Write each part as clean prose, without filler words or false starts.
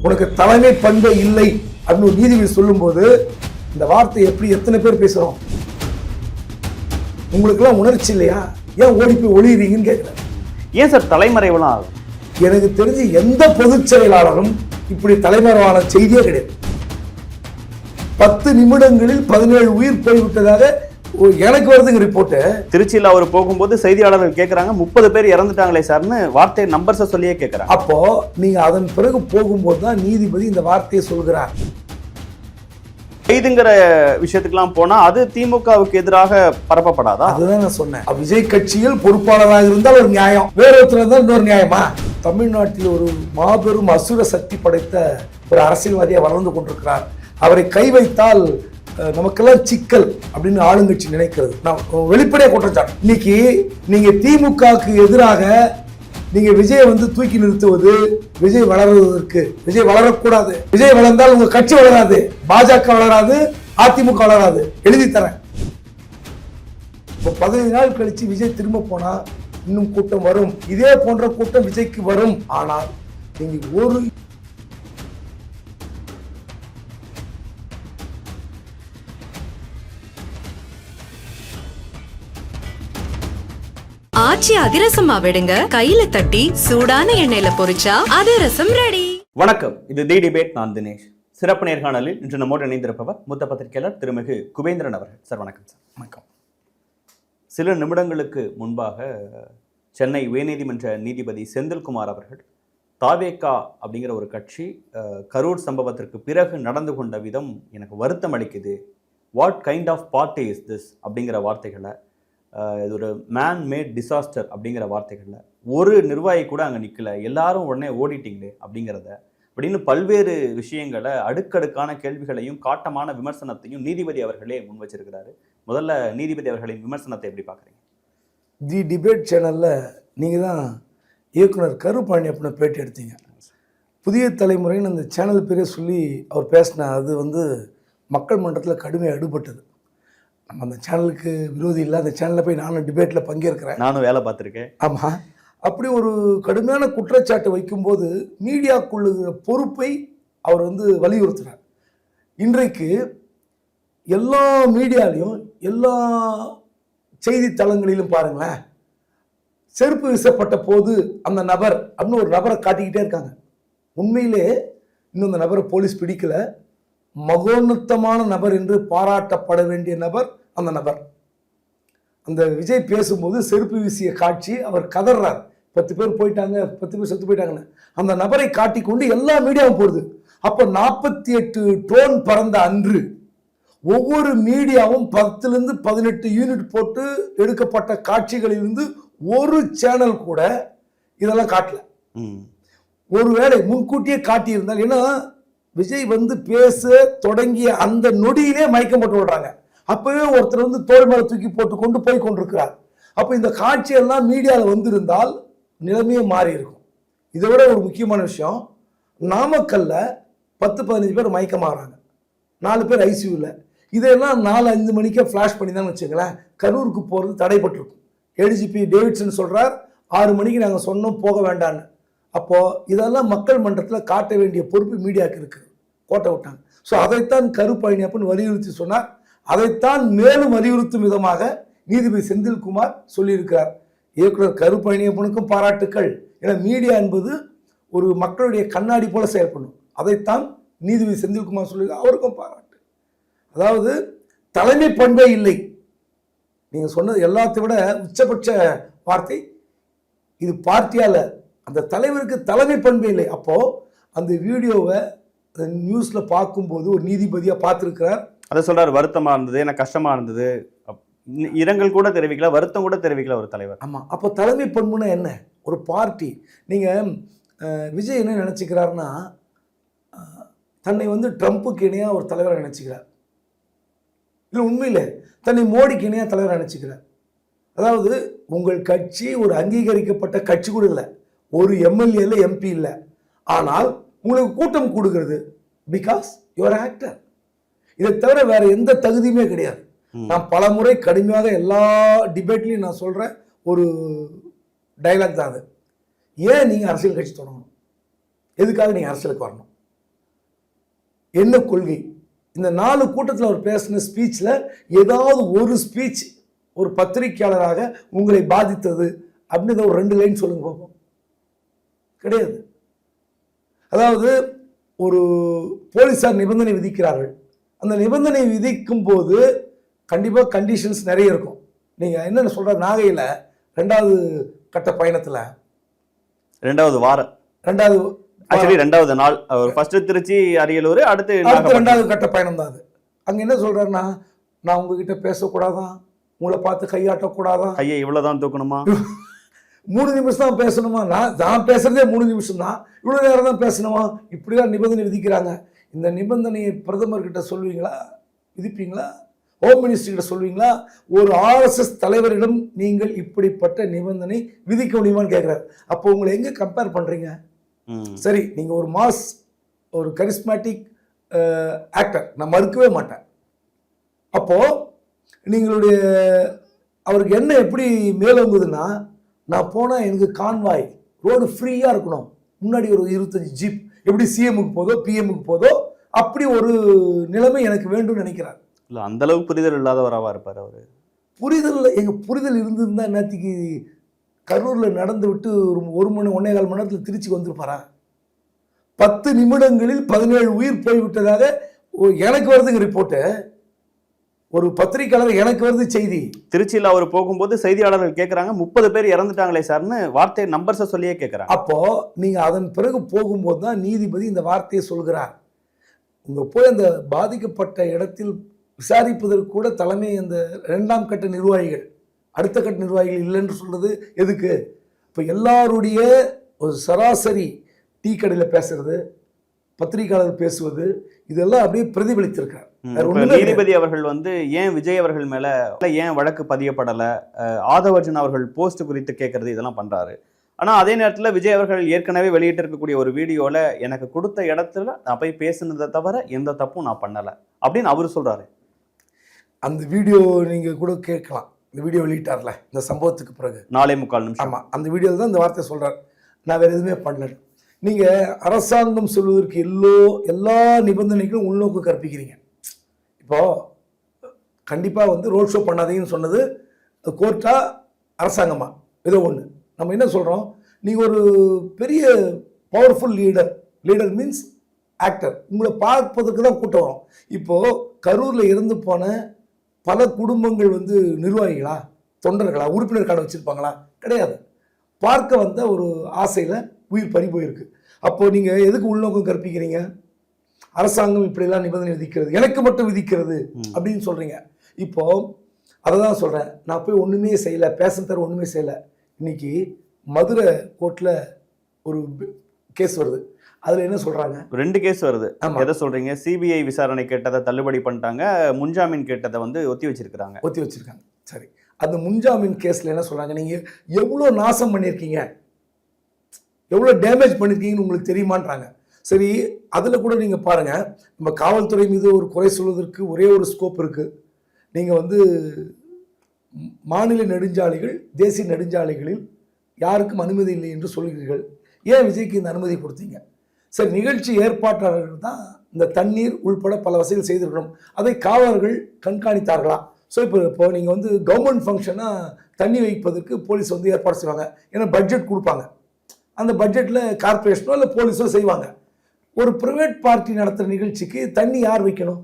உனக்கு தலைமை பண்பே இல்லை அப்படின்னு ஒரு நீதிபதி சொல்லும்போது இந்த வார்த்தை எப்படி எத்தனை பேர் பேசுறோம்? உங்களுக்கெல்லாம் உணர்ச்சி இல்லையா? ஏன் ஓடி போய் ஒளியுறீங்கன்னு கேட்கிறேன். ஏன் சார் தலைமறைவெல்லாம் ஆகும்? எனக்கு தெரிஞ்சு எந்த பொதுச் செயலாளரும் இப்படி தலைமறைவான செய்தியே கிடையாது. 10 நிமிடங்களில் 17 உயிர் போய்விட்டதாக எனக்கு வருதுங்க ரிப்போர்ட்டு. திருச்சியில் அவர் போகும்போது செய்தியாளர்கள் கேட்கறாங்க 30 பேர் இறந்துட்டாங்களே சார்னு வார்த்தை நம்பர்ஸை சொல்லியே கேட்கறாங்க. அப்போ நீங்க அதன் பிறகு போகும்போது தான் நீதிபதி இந்த வார்த்தையை சொல்கிறார். கைதுங்கிற விஷயத்துக்குலாம் போனா அது திமுகவுக்கு எதிராக பரப்பப்படாதா? அதுதான் நான் சொன்னேன். விஜய் கட்சியில் பொறுப்பாளராக இருந்தால் ஒரு நியாயம், வேற ஒருத்தர் இருந்தால் இன்னொரு நியாயமா? தமிழ்நாட்டில் ஒரு மாபெரும் அசுர சக்தி படைத்த ஒரு அரசியல்வாதியை வளர்ந்து கொண்டிருக்கிறார். அவரை கை வைத்தால் நமக்கெல்லாம் சிக்கல் அப்படின்னு ஆளுங்கட்சி நினைக்கிறது. நான் வெளிப்படையாக குற்றச்சாட்டு. இன்னைக்கு நீங்க திமுகவுக்கு எதிராக நீங்க விஜயை தூக்கி நிறுத்துவது, விஜய் வளர்வதற்கு. விஜய் வளரக்கூடாது. விஜய் வளர்ந்தால் உங்க கட்சி வளராது, பாஜக வளராது, அதிமுக வளராது. எழுதி தரேன். இப்போ 15 நாள் கழிச்சு விஜய் திரும்ப போனா இன்னும் கூட்டம் வரும். இதே போன்ற கூட்டம் விஜய்க்கு வரும். ஆனால் நீங்க ஒரு ஆச்சி அதிரசமா விடுங்க, கையில தட்டி சூடான எண்ணெயில பொரிச்சா அதிரசம் ரெடி. வணக்கம், இது தி டிபேட். நான் தினேஷ். சிறப்பு நேர்காணலில் இன்று நம்மோடு இணைந்திருப்பவர் மூத்த பத்திரிகையாளர் திருமிகு குபேந்திரன் அவர்கள். சார் வணக்கம். சார் வணக்கம். சில நிமிடங்களுக்கு முன்பாக சென்னை உயர்நீதிமன்ற நீதிபதி செந்தில்குமார் அவர்கள் தாவேகா அப்படிங்கிற ஒரு கட்சி கரூர் சம்பவத்திற்கு பிறகு நடந்து கொண்ட விதம் எனக்கு வருத்தம் அளிக்குது, what kind of party is this அப்படிங்கிற வார்த்தைகளை, இது ஒரு மேன் மேட் டிசாஸ்டர் அப்படிங்கிற வார்த்தைகளில் ஒரு நிர்வாகி கூட அங்கே நிற்கல, எல்லாரும் உடனே ஓடிட்டீங்களே அப்படிங்கிறத அப்படின்னு பல்வேறு விஷயங்களை அடுக்கடுக்கான கேள்விகளையும் காட்டமான விமர்சனத்தையும் நீதிபதி அவர்களே முன் வச்சிருக்கிறாரு. முதல்ல நீதிபதி அவர்களின் விமர்சனத்தை எப்படி பார்க்குறீங்க? தி டிபேட் சேனலில் நீங்கள் தான் இயக்குனர் கரு பழனியப்பனை பேட்டி எடுத்தீங்க. புதிய தலைமுறைன்னு அந்த சேனல் பேரே சொல்லி அவர் பேசின அது மக்கள் மன்றத்தில் கடுமையாக எடுபட்டது. நம்ம அந்த சேனலுக்கு விரோதி இல்லை, அந்த சேனலில் போய் நானும் டிபேட்டில் பங்கேற்கிறேன், நானும் வேலை பார்த்துருக்கேன். ஆமாம். அப்படி ஒரு கடுமையான குற்றச்சாட்டு வைக்கும்போது மீடியாக்குள்ள பொறுப்பை அவர் வலியுறுத்துகிறார். இன்றைக்கு எல்லா மீடியாலையும் எல்லா செய்தித்தளங்களிலும் பாருங்களேன், செருப்பு வீசப்பட்ட போது அந்த நபர் அப்படின்னு ஒரு நபரை காட்டிக்கிட்டே இருக்காங்க. உண்மையிலே இன்னும் அந்த நபரை போலீஸ் பிடிக்கல. மகோன்னத்தமான நபர் என்று பாராட்டப்பட வேண்டிய நபர் அந்த நபர். அந்த விஜய் பேசும்போது செருப்பு வீசிய காட்சி, அவர் கதறார், 10 பேர் போயிட்டாங்க, 10 பேர் செத்து போயிட்டாங்கன்னு. அந்த நபரை காட்டிக்கொண்டு எல்லா மீடியாவும் போடுது. அப்போ 48 ட்ரோன் பறந்த அன்று ஒவ்வொரு மீடியாவும் 10லிருந்து 18 யூனிட் போட்டு எடுக்கப்பட்ட காட்சிகளிலிருந்து ஒரு சேனல் கூட இதெல்லாம் காட்டல. ஒருவேளை முன்கூட்டியே காட்டியிருந்தால், ஏன்னா விஜய் பேச தொடங்கிய அந்த நொடியிலே மயக்கம் போட்டு விடுறாங்க. அப்பவே ஒருத்தர் தோள் மேல தூக்கி போட்டு கொண்டு போய் கொண்டிருக்கிறார். அப்போ இந்த காட்சியெல்லாம் மீடியாவில் வந்திருந்தால் நிலைமையே மாறி இருக்கும். இதை விட ஒரு முக்கியமான விஷயம், நாமக்கல்ல 10-15 பேர் மயக்கமாகறாங்க, 4 பேர் ஐசியூவில். இதெல்லாம் 4-5 மணிக்கே ஃப்ளாஷ் பண்ணி தான் வச்சுங்களேன், கரூருக்கு போகிறது தடைப்பட்டிருக்கும். ஏடிஜிபி டேவிட்சன் சொல்கிறார் 6 மணிக்கு நாங்கள் சொன்னோம் போக வேண்டான்னு. அப்போது இதெல்லாம் மக்கள் மன்றத்தில் காட்ட வேண்டிய பொறுப்பு மீடியாவுக்கு இருக்குது, கோட்டை விட்டாங்க. ஸோ அதைத்தான் கரு பழனியப்பன் வலியுறுத்தி சொன்னார். அதைத்தான் மேலும் வலியுறுத்தும் விதமாக நீதிபதி செந்தில்குமார் சொல்லியிருக்கிறார். இயக்குனர் கரு பழனியப்பனுக்கும் பாராட்டுக்கள். ஏன்னா மீடியா என்பது ஒரு மக்களுடைய கண்ணாடி போல செயல்படும். அதைத்தான் நீதிபதி செந்தில்குமார் சொல்லியிருக்கார். அவருக்கும் பாராட்டு. அதாவது தலைமை பண்பே இல்லை. நீங்கள் சொன்னது எல்லாத்தை விட உச்சபட்ச வார்த்தை, இது பார்ட்டியால் அந்த தலைவருக்கு தலைமை பண்பே இல்லை. அப்போது அந்த வீடியோவை நியூஸில் பார்க்கும்போது ஒரு நீதிபதியாக பார்த்துருக்கிறார். அதை சொல்கிறார், வருத்தமாக இருந்தது, எனக்கு கஷ்டமாக இருந்தது, இரங்கல் கூட தெரிவிக்கல, வருத்தம் கூட தெரிவிக்கல ஒரு தலைவர். ஆமாம். அப்போ தலைமை பண்புனா என்ன? ஒரு பார்ட்டி. நீங்கள் விஜய் என்ன நினச்சிக்கிறாருன்னா, தன்னை ட்ரம்ப்புக்கு இணையாக ஒரு தலைவரை நினச்சிக்கிறார். இல்லை, உண்மையில் தன்னை மோடிக்கு இணையாக தலைவரை நினச்சிக்கிறார். அதாவது உங்கள் கட்சி ஒரு அங்கீகரிக்கப்பட்ட கட்சி கூட இல்லை, ஒரு எம்எல்ஏ இல்லை, எம்பி இல்லை, ஆனால் உங்களுக்கு கூட்டம் கொடுக்கிறது பிகாஸ் யுவர் ஆக்டர். இதை தவிர வேற எந்த தகுதியுமே கிடையாது. நான் பல முறை கடுமையாக எல்லா டிபேட்லையும் நான் சொல்கிறேன் ஒரு டைலாக் தான் அது. ஏன் நீங்கள் அரசியல் கட்சி தொடங்கணும்? எதுக்காக நீங்கள் அரசியலுக்கு வரணும்? என்ன கொள்கை. இந்த 4 கூட்டத்தில் அவர் பேசின ஸ்பீச்சில் ஏதாவது ஒரு ஸ்பீச் ஒரு பத்திரிகையாளராக உங்களை பாதித்தது அப்படின்னு ஒரு 2 லைன் சொல்லுங்க பார்ப்போம். கிடையாது. அதாவது ஒரு போலீஸார் நிபந்தனை விதிக்கிறார்கள். அந்த நிபந்தனை விதிக்கும் போது கண்டிப்பாக கண்டிஷன்ஸ் நிறைய இருக்கும். நீங்கள் என்னென்ன சொல்கிற நாகையில் 2வது கட்ட பயணத்தில் 2வது வாரம் 2வது நாள் அவர் ஃபர்ஸ்ட் திருச்சி அரியலூர் அடுத்து 2வது கட்ட பயணம் தான் அது. அங்கே என்ன சொல்கிறாருன்னா, நான் உங்ககிட்ட பேசக்கூடாதான், உங்களை பார்த்து கையாட்டக்கூடாதான், கையை இவ்வளோதான் தூக்கணுமா, 3 நிமிஷம் தான் பேசணுமா, நான் பேசுறதே 3 நிமிஷம் தான், இவ்வளோ நேரம் தான் பேசணுமா, இப்படிதான் நிபந்தனை விதிக்கிறாங்க. இந்த நிபந்தனையை பிரதமர்கிட்ட சொல்வீங்களா, விதிப்பீங்களா? ஹோம் மினிஸ்டர் கிட்ட சொல்வீங்களா? ஒரு RSS தலைவரிடம் நீங்கள் இப்படிப்பட்ட நிபந்தனை விதிக்க முடியுமான்னு கேட்குறாரு. அப்போ உங்களை எங்கே கம்பேர் பண்ணுறீங்க? சரி, நீங்கள் ஒரு மாஸ், ஒரு கரிஸ்மேட்டிக் ஆக்டர், நான் மறுக்கவே மாட்டேன். அப்போது நீங்களுடைய அவருக்கு என்ன எப்படி மேலோங்குதுன்னா, நான் போனால் எனக்கு கான்வாய் ரோடு ஃப்ரீயாக இருக்கணும், முன்னாடி ஒரு 25 ஜீப், எப்படி சிஎம்முக்கு போதோ பிஎம்முக்கு போதோ அப்படி ஒரு நிலைமை எனக்கு வேண்டும்னு நினைக்கிறார். இல்லை, அந்த அளவுக்கு புரிதல் இல்லாதவராக இருப்பார் அவர். புரிதல், எங்கள் புரிதல் இருந்திருந்தா நேற்றுக்கு கரூரில் நடந்து விட்டு ஒரு 1 மணி 1.25 மணி நேரத்தில் திருச்சி வந்திருப்பாரா? 10 நிமிடங்களில் 17 உயிர் போய்விட்டதாக எனக்கு வருதுங்க ரிப்போர்ட்டு. ஒரு பத்திரிகையாளர் எனக்கு வருது செய்தி. திருச்சியில் அவர் போகும்போது செய்தியாளர்கள் கேட்குறாங்க, 30 பேர் இறந்துட்டாங்களே சார்னு வார்த்தை நம்பர்ஸை சொல்லியே கேட்குறாங்க. அப்போ நீங்கள் அதன் பிறகு போகும்போது தான் நீதிபதி இந்த வார்த்தையை சொல்கிறார். உங்க போய் அந்த பாதிக்கப்பட்ட இடத்தில் விசாரிப்பதற்கு கூட தலைமை அந்த 2ஆம் கட்ட நிர்வாகிகள், அடுத்த கட்ட நிர்வாகிகள் இல்லைன்னு சொல்றது எதுக்கு? இப்போ எல்லாருடைய ஒரு சராசரி டீ கடையில் பேசுறது, பத்திரிகையாளர் பேசுவது, இதெல்லாம் அப்படியே பிரதிபலித்திருக்கார். நீதிபதி அவர்கள் வந்து ஏன் விஜய் அவர்கள் மேல ஏன் வழக்கு பதியப்படலை, ஆதவர்ஜன் அவர்கள் போஸ்ட் குறித்து கேட்கறது, இதெல்லாம் பண்றாரு. ஆனா அதே நேரத்தில் விஜய் அவர்கள் ஏற்கனவே வெளியிட்டு இருக்கக்கூடிய ஒரு வீடியோல எனக்கு கொடுத்த இடத்துல நான் போய் பேசுனதை தவிர எந்த தப்பும் நான் பண்ணலை அப்படின்னு அவர் சொல்றாரு. அந்த வீடியோ நீங்க கூட கேட்கலாம். இந்த வீடியோ வெளியிட்டார்ல இந்த சம்பவத்துக்கு பிறகு 4.25 நிமிஷம். ஆமா, அந்த வீடியோவில் தான் இந்த வார்த்தை சொல்றாரு, நான் வேற எதுவுமே பண்ணல. நீங்க அரசாங்கம் சொல்வதற்கு எல்லா நிபந்தனைகளும் உள்நோக்கு கற்பிக்கிறீங்க. இப்போ கண்டிப்பா வந்து ரோட் ஷோ பண்ணாதீங்கன்னு சொன்னது கோர்ட்டா அரசாங்கமா ஏதோ ஒன்று. நம்ம என்ன சொல்றோம், நீங்க ஒரு பெரிய பவர்ஃபுல் லீடர் மீன்ஸ் ஆக்டர், உங்களை பார்ப்பதற்கு தான் கூட்டம் வரும். இப்போ கரூர்ல இருந்து போன பல குடும்பங்கள் வந்து நிர்வாகிகளா, தொண்டர்களா, உறுப்பினர் கார்டு வச்சிருப்பாங்களா? கிடையாது. பார்க்க வந்த ஒரு ஆசையில உயிர் பறி போயிருக்கு. அப்போ நீங்க எதுக்கு உள்நோக்கம் கற்பிக்கிறீங்க? அரசாங்கம் இப்படிலாம் நிபந்தனை விதிக்கிறது, எனக்கு மட்டும் விதிக்கிறது அப்படின்னு சொல்றீங்க. இப்போ அதை தான் சொல்றேன், நான் போய் ஒண்ணுமே செய்யல, பேச ஒண்ணுமே செய்யல. இன்னைக்கு மதுரை கோர்ட்ல ஒரு கேஸ் வருது. அதுல என்ன சொல்றாங்க? 2 கேஸ் வருது. எதை சொல்றீங்க? சிபிஐ விசாரணை கேட்டதை தள்ளுபடி பண்ணிட்டாங்க, முன்ஜாமீன் கேட்டதை வந்து ஒத்தி வச்சிருக்காங்க. சரி, அந்த முன்ஜாமீன் கேஸ்ல என்ன சொல்றாங்க, நீங்க எவ்வளவு நாசம் பண்ணிருக்கீங்க, எவ்வளவு டேமேஜ் பண்ணிருக்கீங்கன்னு உங்களுக்கு தெரியுமான்றாங்க. சரி, அதுல கூட நீங்க பாருங்க, நம்ம காவல்துறை மீது ஒரு குறை சொல்வதற்கு ஒரே ஒரு ஸ்கோப் இருக்கு. நீங்க வந்து மாநில நெடுஞ்சாலைகள், தேசிய நெடுஞ்சாலைகளில் யாருக்கும் அனுமதி இல்லை என்று சொல்கிறீர்கள். ஏன் விஜய்க்கு இந்த அனுமதி கொடுத்தீங்க? சரி, நிகழ்ச்சி ஏற்பாட்டாளர்கள் தான் இந்த தண்ணீர் உள்பட பல வசதிகள் செய்திருக்கணும், அதை காவலர்கள் கண்காணித்தார்களா? ஸோ இப்போ நீங்கள் வந்து கவர்மெண்ட் ஃபங்க்ஷனாக தண்ணி வைப்பதற்கு போலீஸ் வந்து ஏற்பாடு செய்வாங்க. ஏன்னா பட்ஜெட் கொடுப்பாங்க, அந்த பட்ஜெட்டில் கார்பரேஷனோ இல்லை போலீஸோ செய்வாங்க. ஒரு பிரைவேட் பார்ட்டி நடத்துகிற நிகழ்ச்சிக்கு தண்ணி யார் வைக்கணும்?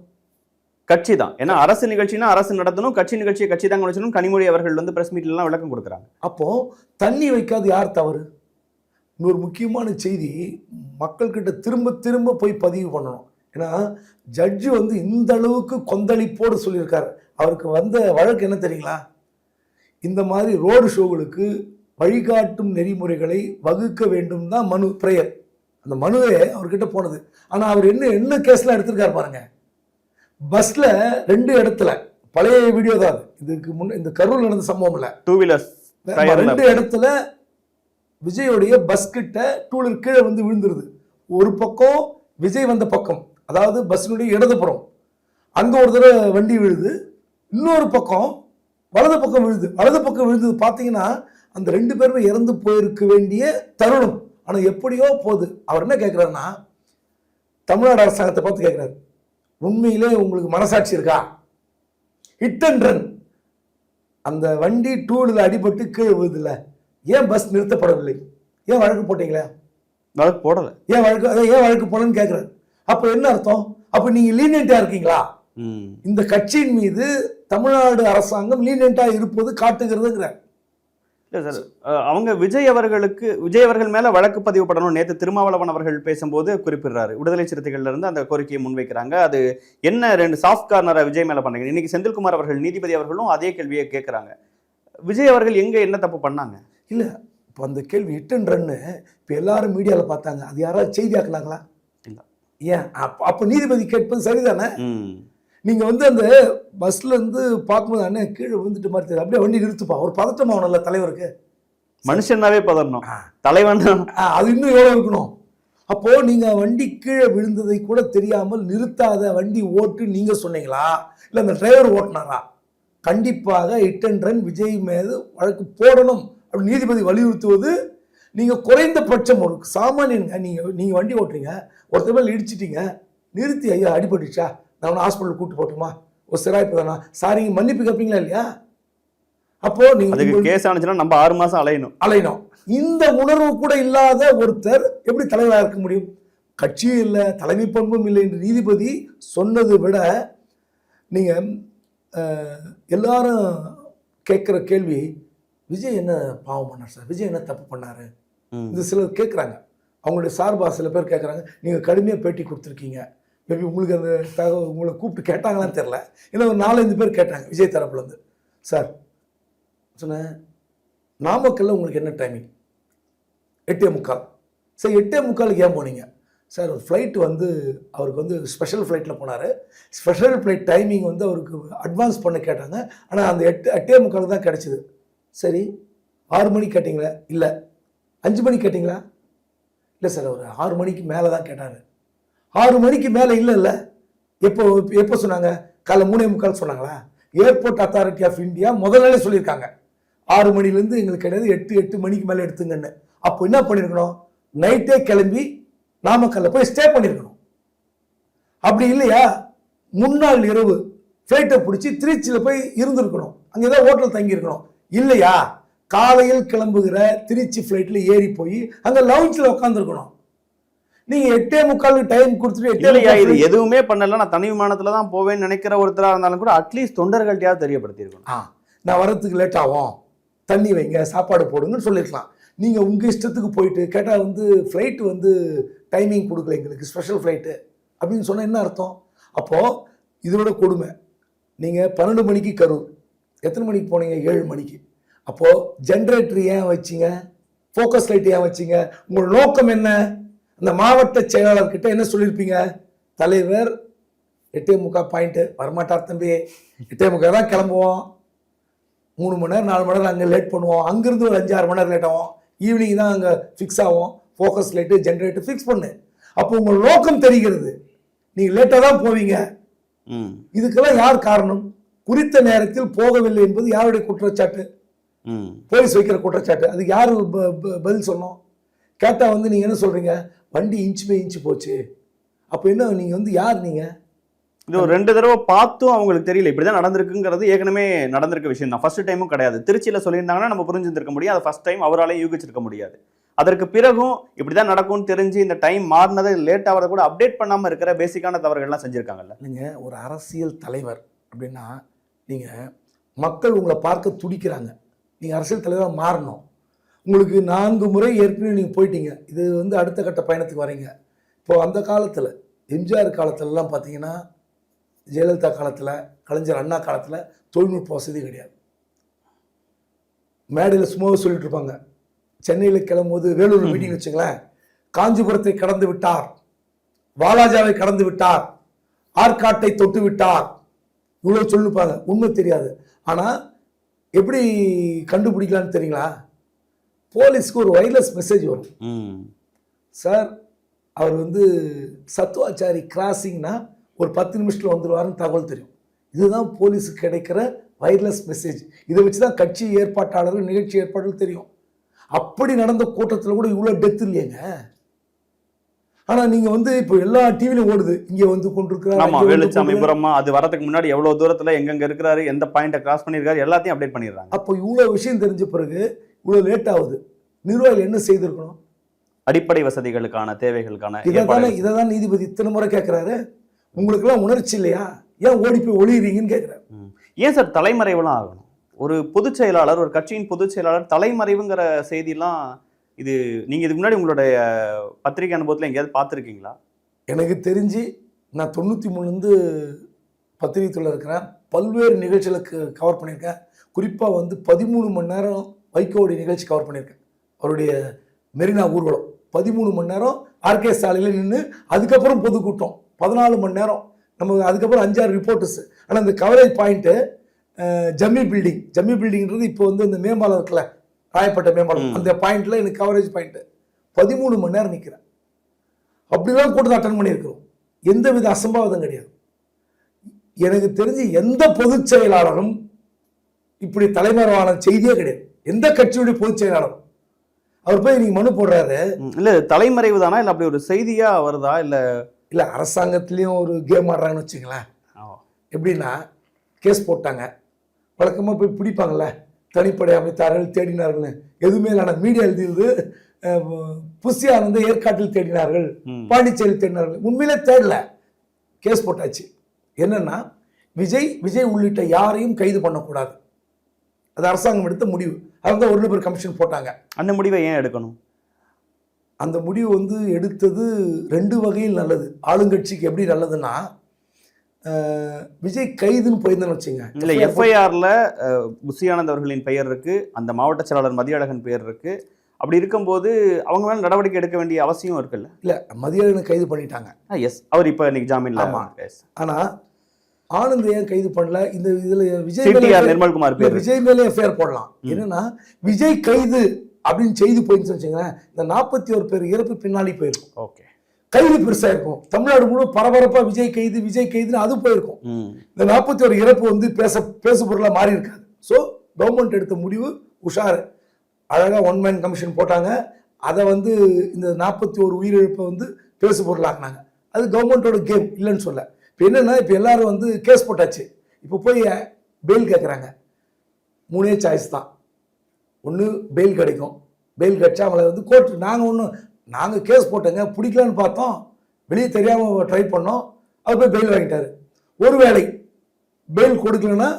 கட்சி தான். ஏன்னா அரசு நிகழ்ச்சினா அரசு நடத்தணும், கட்சி நிகழ்ச்சியை கட்சி தான் வச்சணும். கனிமொழி அவர்கள் வந்து பிரஸ் மீட்லாம் விளக்கம் கொடுக்குறாங்க. அப்போ தண்ணி வைக்காது யார் தவறு? இன்னொரு முக்கியமான செய்தி மக்கள்கிட்ட திரும்ப திரும்ப போய் பதிவு பண்ணணும். ஏன்னா ஜட்ஜு வந்து இந்த அளவுக்கு கொந்தளிப்போடு சொல்லியிருக்காரு. அவருக்கு வந்த வழக்கு என்ன தெரியுங்களா? இந்த மாதிரி ரோடு ஷோகளுக்கு வழிகாட்டும் நெறிமுறைகளை வகுக்க வேண்டும் தான் மனு, பிரேயர். அந்த மனுவே அவர்கிட்ட போனது. ஆனால் அவர் என்ன கேஸ்லாம் எடுத்திருக்காரு பாருங்க. பஸ்ல 2 இடத்துல, பழைய வீடியோ தான் இதுக்கு முன்ன, இந்த கரூர் நடந்த சம்பவம் இல்லை, 2 வீலர்ஸ் 2 இடத்துல விஜயோடைய பஸ் கிட்ட 2 வீலர் கீழே வந்து விழுந்துருது. ஒரு பக்கம் விஜய் வந்த பக்கம், அதாவது பஸ்னுடைய இடதுபுறம், அங்க ஒரு தடவை வண்டி விழுது. இன்னொரு பக்கம் வலது பக்கம் விழுது. வலது பக்கம் விழுந்தது பார்த்தீங்கன்னா அந்த 2 பேருமே இறந்து போயிருக்க வேண்டிய தருணம். ஆனால் எப்படியோ போகுது. அவர் என்ன கேட்குறாருன்னா, தமிழ்நாடு அரசாங்கத்தை பார்த்து கேட்கிறாரு, உண்மையிலே உங்களுக்கு மனசாட்சி இருக்கா? ஹிட் அண்ட் ரன், அந்த வண்டி டூலில் அடிபட்டு கீழே விழுதுல, ஏன் பஸ் நிறுத்தப்படவில்லை? ஏன் வழக்கு போட்டீங்களா? வழக்கு போடலை. ஏன் வழக்கு போடலன்னு கேட்கிறாரு. அப்போ என்ன அர்த்தம்? அப்போ நீங்க லீனியண்டா இருக்கீங்களா? இந்த கட்சியின் மீது தமிழ்நாடு அரசாங்கம் லீனியண்டா இருப்பது காட்டுகிறதுங்கிறார். இல்லை சார், அவங்க விஜய் அவர்கள் மேல வழக்கு பதிவு பண்ணணும். நேற்று திருமாவளவன் அவர்கள் பேசும்போது குறிப்பிடுறாரு, விடுதலை சிறுத்தைகள்ல இருந்து அந்த கோரிக்கையை முன்வைக்கிறாங்க. அது என்ன 2 சாஃப்ட் கார்னரை விஜய் மேல பண்ணீங்க? இன்னைக்கு செந்தில்குமார் அவர்கள், நீதிபதி அவர்களும் அதே கேள்வியை கேட்கிறாங்க. விஜய் அவர்கள் எங்க என்ன தப்பு பண்ணாங்க? இல்ல, இப்போ அந்த கேள்வி ஹிட் அண்ட் ரன்னு இப்போ எல்லாரும் மீடியாவில் பார்த்தாங்க, அது யாராவது செய்தி ஆக்குனாங்களா? இல்லை. ஏன் அப்போ நீதிபதி கேட்பது சரிதானே? நீங்க வந்து அந்த பஸ்ல இருந்து பார்க்கும்போது அண்ணே கீழே விழுந்துட்டு மாதிரி தெரியுது, அப்படியே வண்டி நிறுத்துப்பா. ஒரு பதட்டம் ஆகணும்ல தலைவருக்கு. மனுஷனாவே பதறணும், தலைவன் அது இன்னும் எவ்வளவு இருக்கணும்? அப்போ நீங்க வண்டி கீழே விழுந்ததை கூட தெரியாமல் நிறுத்தாத வண்டி ஓட்டு நீங்க சொன்னீங்களா, இல்ல அந்த டிரைவர் ஓட்டினாரா? கண்டிப்பாக ஹிட் அண்ட் ரன் விஜய் மீது வழக்கு போடணும் அப்படி நீதிபதி வலியுறுத்துவது. நீங்க குறைந்தபட்சம் ஒரு சாமானியனுங்க, நீங்க வண்டி ஓட்டுறீங்க, ஒருத்தர் மேல இடிச்சிட்டீங்க, நிறுத்தி ஐயா அடிபட்டுச்சா, நான் ஹாஸ்பிட்டல் கூட்டு போட்டுமா, ஒரு சிராய்ப்பு தானா, சாரிங்க மன்னிப்பு கேட்பீங்களா இல்லையா? அப்போ நீங்க கேஸ் ஆனிச்சுன்னா நம்ம 6 மாசம் அலையணும். இந்த உணர்வு கூட இல்லாத ஒருத்தர் எப்படி தலைவராக இருக்க முடியும்? கட்சியும் இல்லை, தலைமை பண்பும் இல்லை என்று நீதிபதி சொன்னதை விட நீங்க எல்லாரும் கேட்குற கேள்வி, விஜய் என்ன பாவம் பண்ணார் சார், விஜய் என்ன தப்பு பண்ணாரு, இந்த சிலர் கேட்குறாங்க. அவங்களுடைய சார்பாக சில பேர் கேட்குறாங்க, நீங்கள் கடுமையாக பேட்டி கொடுத்துருக்கீங்க, மேபி உங்களுக்கு அந்த தகவல் உங்களை கூப்பிட்டு கேட்டாங்களான்னு தெரில. ஏன்னா ஒரு 4-5 பேர் கேட்டாங்க விஜய் தரப்புலேருந்து. சார் சொன்னேன், நாமக்கல்ல உங்களுக்கு என்ன டைமிங்? 8:45. சரி 8:45 ஏன் போனீங்க? சார் ஒரு ஃப்ளைட்டு வந்து அவருக்கு வந்து ஸ்பெஷல் ஃப்ளைட்டில் போனார், ஸ்பெஷல் ஃப்ளைட் டைமிங் வந்து அவருக்கு அட்வான்ஸ் பண்ண கேட்டாங்க, ஆனால் அந்த 8:45 தான் கிடச்சிது. சரி 6 மணிக்கு கேட்டிங்களா? இல்லை. 5 மணிக்கு கேட்டிங்களா? இல்லை சார் ஒரு 6 மணிக்கு மேலே தான் கேட்டார். 6 மணிக்கு மேலே இல்லை. எப்போ சொன்னாங்க? காலைல 3:45 சொன்னாங்களா? ஏர்போர்ட் அத்தாரிட்டி ஆஃப் இந்தியா முதல் நாளே சொல்லியிருக்காங்க 6 மணிலேருந்து எங்களுக்கு கிடையாது, 8 மணிக்கு மேலே எடுத்துங்கன்னு. அப்போ என்ன பண்ணியிருக்கணும்? நைட்டே கிளம்பி நாமக்கல்ல போய் ஸ்டே பண்ணியிருக்கணும். அப்படி இல்லையா முன்னாள் இரவு ஃப்ளைட்டை பிடிச்சி திருச்சியில் போய் இருந்திருக்கணும், அங்கே ஏதாவது ஹோட்டல் தங்கியிருக்கணும். இல்லையா காலையில் கிளம்புகிற திருச்சி ஃப்ளைட்டில் ஏறி போய் அங்கே லவுஞ்சில் உட்காந்துருக்கணும். நீங்க 8:45 டைம் கொடுத்துட்டு இது எதுவுமே பண்ணல, நான் தனி விமானத்துல தான் போவேன்னு நினைக்கிற ஒருத்தரா இருந்தாலும் கூட அட்லீஸ்ட் தொண்டர்கள்ட்டையாவது தெரியப்படுத்தியிருக்கணும். நான் வரதுக்கு லேட் ஆகும், தண்ணி வைங்க, சாப்பாடு போடுங்கன்னு சொல்லியிருக்கலாம். நீங்க உங்க இஷ்டத்துக்கு போயிட்டு கேட்டால் வந்து ஃப்ளைட்டு வந்து டைமிங் கொடுக்கல எங்களுக்கு, ஸ்பெஷல் ஃப்ளைட்டு அப்படின்னு சொன்னால் என்ன அர்த்தம்? அப்போது இதோட கொடுமை, நீங்கள் 12 மணிக்கு கரூர், எத்தனை மணிக்கு போனீங்க? 7 மணிக்கு. அப்போது ஜென்ரேட்டர் ஏன் வச்சிங்க? ஃபோக்கஸ் லைட் ஏன் வச்சிங்க? உங்களோட நோக்கம் என்ன? அந்த மாவட்ட செயலாளர்கிட்ட என்ன சொல்லியிருப்பீங்க? தலைவர் 8:45 பாயிண்ட்டு வரமாட்டார் தம்பி, 8:45 தான் கிளம்புவோம், 3 மணி நேரம் 4 மணி நேரம் அங்கே லேட் பண்ணுவோம், அங்கேருந்து ஒரு 5-6 மணி நேரம் லேட் ஆகும், ஈவினிங் தான் அங்கே ஃபிக்ஸ் ஆகும், ஃபோக்கஸ் லைட்டு ஜென்ரேட்டர் ஃபிக்ஸ் பண்ணு. அப்போ உங்கள் நோக்கம் தெரிகிறது, நீங்கள் லேட்டாக தான் போவீங்க. இதுக்கெல்லாம் யார் காரணம்? குறித்த நேரத்தில் போகவில்லை என்பது யாருடைய குற்றச்சாட்டு? போலீஸ் வைக்கிற குற்றச்சாட்டு. அதுக்கு யார் பதில் சொன்னோம்? கேட்டால் வந்து நீங்கள் என்ன சொல்கிறீங்க? வண்டி இன்ச்சு பை இன்ச்சு போச்சு. அப்போ என்ன நீங்கள் வந்து யார்? நீங்கள் இது ஒரு 2 தடவை பார்த்தும் அவங்களுக்கு தெரியல இப்படிதான் நடந்திருக்குங்கிறது. ஏற்கனவே நடந்திருக்க விஷயம் தான், ஃபர்ஸ்ட் டைமும் கிடையாது. திருச்சியில் சொல்லியிருந்தாங்கன்னா நம்ம புரிஞ்சிருக்க முடியும், அது ஃபர்ஸ்ட் டைம் அவராலே யூகிச்சிருக்க முடியாது. அதற்கு பிறகும் இப்படிதான் நடக்கும்னு தெரிஞ்சு இந்த டைம் மாறினதை லேட் ஆகிறத கூட அப்டேட் பண்ணாமல் இருக்கிற பேசிக்கான தவறுகள்லாம் செஞ்சுருக்காங்கல்ல. நீங்கள் ஒரு அரசியல் தலைவர் அப்படின்னா நீங்கள் மக்கள் உங்களை பார்க்க துடிக்கிறாங்க, நீங்கள் அரசியல் தலைவராக மாறணும். உங்களுக்கு 4 முறை ஏற்கனவே நீங்கள் போயிட்டீங்க, இது வந்து அடுத்த கட்ட பயணத்துக்கு வரீங்க. இப்போ அந்த காலத்தில் எம்ஜிஆர் காலத்திலலாம் பார்த்தீங்கன்னா, ஜெயலலிதா காலத்தில், கலைஞர் அண்ணா காலத்தில் தொழில்நுட்ப வசதி கிடையாது. மேடையில் சும்மாவே சொல்லிட்டு இருப்பாங்க. சென்னையில் கிளம்பும்போது வேலூர் மீட்டிங் வச்சுங்களேன், காஞ்சிபுரத்தை கடந்து விட்டார், வாலாஜாவை கடந்து விட்டார், ஆற்காட்டை தொட்டு விட்டார், இவ்வளோ சொல்லிருப்பாங்க. உண்மை தெரியாது. ஆனால் எப்படி கண்டுபிடிக்கலான்னு தெரியுங்களா? போலீஸ்க்கு ஒரு வைர்லெஸ் மெசேஜ் வரும், சார் அவர் வந்து சத்துவாச்சாரி கிராசிங்னா ஒரு 10 நிமிஷத்தில் வந்துடுவாருன்னு தகவல் தெரியும். இதுதான் போலீஸுக்கு கிடைக்கிற வைர்லெஸ் மெசேஜ். இதை வச்சு தான் கட்சி ஏற்பாட்டாளர்கள், நிகழ்ச்சி ஏற்பாடுகள் தெரியும். அப்படி நடந்த கூட்டத்தில் கூட இவ்வளோ டெத் இல்லையங்க. ஆனா நீங்க வந்து இப்போ எல்லா டிவிலையும் ஓடுது, இங்க வந்து கொண்டிருக்கிறார், ஆமா, அங்க வந்து வேலுச்சாமி கொண்டிருக்கிறார். புறமா அது வரதுக்கு முன்னாடி எவ்வளவு தூரத்துல எங்கெங்க இருக்கிறாரு, எந்த பாயிண்ட கிராஸ் பண்ணிருக்காரு, எல்லாத்தையும் அப்டேட் பண்ணிடுறாங்க. அப்போ இவ்வளவு விஷயம் தெரிஞ்ச பிறகு இவ்வளவு லேட் ஆகுது. நிர்வாகிகள் என்ன செய்திருக்கணும்? அடிப்படை வசதிகளுக்கான தேவைகளுக்கான இதைதான் நீதிபதி இத்தனை முறை கேட்கிறாரு. உங்களுக்கு எல்லாம் உணர்ச்சி இல்லையா? ஏன் ஓடி போய் ஒளியுறீங்கன்னு கேட்கிறாரு. ஏன் சார் தலைமறைவுலாம் ஆகணும்? ஒரு பொதுச் செயலாளர், ஒரு கட்சியின் பொதுச் செயலாளர் தலைமறைவுங்கிற செய்திலாம் இது நீங்க இதுக்கு முன்னாடி உங்களுடைய பத்திரிகை அனுபவத்துல எங்கேயாவது பார்த்துருக்கீங்களா? எனக்கு தெரிஞ்சு நான் 93லேருந்து பத்திரிகை துறையில் இருக்கிறேன். பல்வேறு நிகழ்ச்சிகளுக்கு கவர் பண்ணியிருக்கேன். குறிப்பாக வந்து 13 மணி நேரம் வைகோவுடைய நிகழ்ச்சி கவர் பண்ணியிருக்கேன். அவருடைய மெரினா ஊர்வலம் 13 மணி நேரம் ஆர்கே சாலையில் நின்று, அதுக்கப்புறம் பொதுக்கூட்டம் 14 மணி நேரம், நம்ம அதுக்கப்புறம் 5-6 ரிப்போர்ட்டர்ஸ். ஆனால் இந்த கவரேஜ் பாயிண்ட்டு ஜம்மி பில்டிங்ன்றது இப்போ வந்து இந்த மேம்பாலம் இருக்குல்ல, ராயப்பட்ட மேம்பாலம், அந்த பாயிண்ட்ல எனக்கு கவரேஜ் பாயிண்ட் 13 மணி நேரம் நிற்கிறேன். அப்படிலாம் கூட்டத்தை அட்டன் பண்ணியிருக்கிறோம். எந்தவித அசம்பாவிதம் கிடையாது. எனக்கு தெரிஞ்சு எந்த பொதுச் செயலாளரும் இப்படி தலைமறைவான செய்தியே கிடையாது. எந்த கட்சியுடைய பொதுச் செயலாளரும். அவர் போய் நீங்க மனு போடுறாரு, இல்ல தலைமறைவு தானா இல்ல அப்படி ஒரு செய்தியா வருதா? இல்ல அரசாங்கத்திலயும் ஒரு கேம் ஆடுறாங்கன்னு வச்சுங்களேன். எப்படின்னா கேஸ் போட்டாங்க, வழக்கமாக போய் பிடிப்பாங்கல்ல, தனிப்படை அமைத்தார்கள் தேடினார்கள், எதுவுமே இல்லை. மீடியா எழுதியது புஷி ஆனந்தை ஏற்காட்டில் தேடினார்கள், பாண்டிச்சேரி தேடினார்கள். உண்மையிலே தேடல, கேஸ் போட்டாச்சு. என்னன்னா விஜய் உள்ளிட்ட யாரையும் கைது பண்ணக்கூடாது, அது அரசாங்கம் எடுத்த முடிவு. அதுதான் ஒரு நபர் கமிஷன் போட்டாங்க. அந்த முடிவை ஏன் எடுக்கணும்? அந்த முடிவு வந்து எடுத்தது 2 வகையில் நல்லது. ஆளுங்கட்சிக்கு எப்படி நல்லதுன்னா, விஜய் கைதுன்னு போயிருந்தேன்னு வச்சுங்க. இல்லை, எஃப்ஐஆர்ல புஷி ஆனந்த் அவர்களின் பெயர் இருக்கு, அந்த மாவட்ட செயலாளர் மதியழகன் பெயர் இருக்கு. அப்படி இருக்கும்போது அவங்க மேல நடவடிக்கை எடுக்க வேண்டிய அவசியம் இருக்குல்ல? இல்ல, மதியழகனை கைது பண்ணிட்டாங்க. எஸ், அவர் இப்ப இன்னைக்கு ஜாமீன்ல. ஆனா ஆனந்த் ஏன் கைது பண்ணல? இந்த இதுல நிர்மல்குமார் பேர், விஜய் மேலே எஃப்ஐஆர் போடலாம். என்னன்னா விஜய் கைது அப்படின்னு செய்தி போயின்னு வச்சுங்களேன், இந்த 41 பேர் இறப்பு பின்னாடி போயிருக்கும். ஓகே, கைது பெருசா இருக்கும். தமிழ்நாடு முழு பரபரப்பா விஜய் கைதுன்னு அது போயிருக்கும். இந்த 41 இறப்பு வந்து பேசு பொருளா மாறி இருக்காது. ஸோ கவர்மெண்ட் எடுத்த முடிவு உஷாரு, அழகா 1 மேன் கமிஷன் போட்டாங்க. அதை வந்து இந்த 41 உயிரிழப்பை வந்து பேசு பொருளாக்குனாங்க. அது கவர்மெண்டோட கேம், இல்லைன்னு சொல்ல. இப்போ என்னன்னா, இப்போ எல்லாரும் வந்து கேஸ் போட்டாச்சு, இப்போ போய் பெயில் கேட்குறாங்க. 3 சாய்ஸ் தான். ஒன்று பெயில் கிடைக்கும், பெயில் கிடைச்சா அவங்கள வந்து கோர்ட், நாங்கள் கேஸ் போட்டோங்க, பிடிக்கலான்னு பார்த்தோம், வெளியே தெரியாமல் ட்ரை பண்ணோம், அவர் போய் பெயில் வாங்கிட்டாரு. ஒருவேளை பெயில் கொடுக்கலன்னா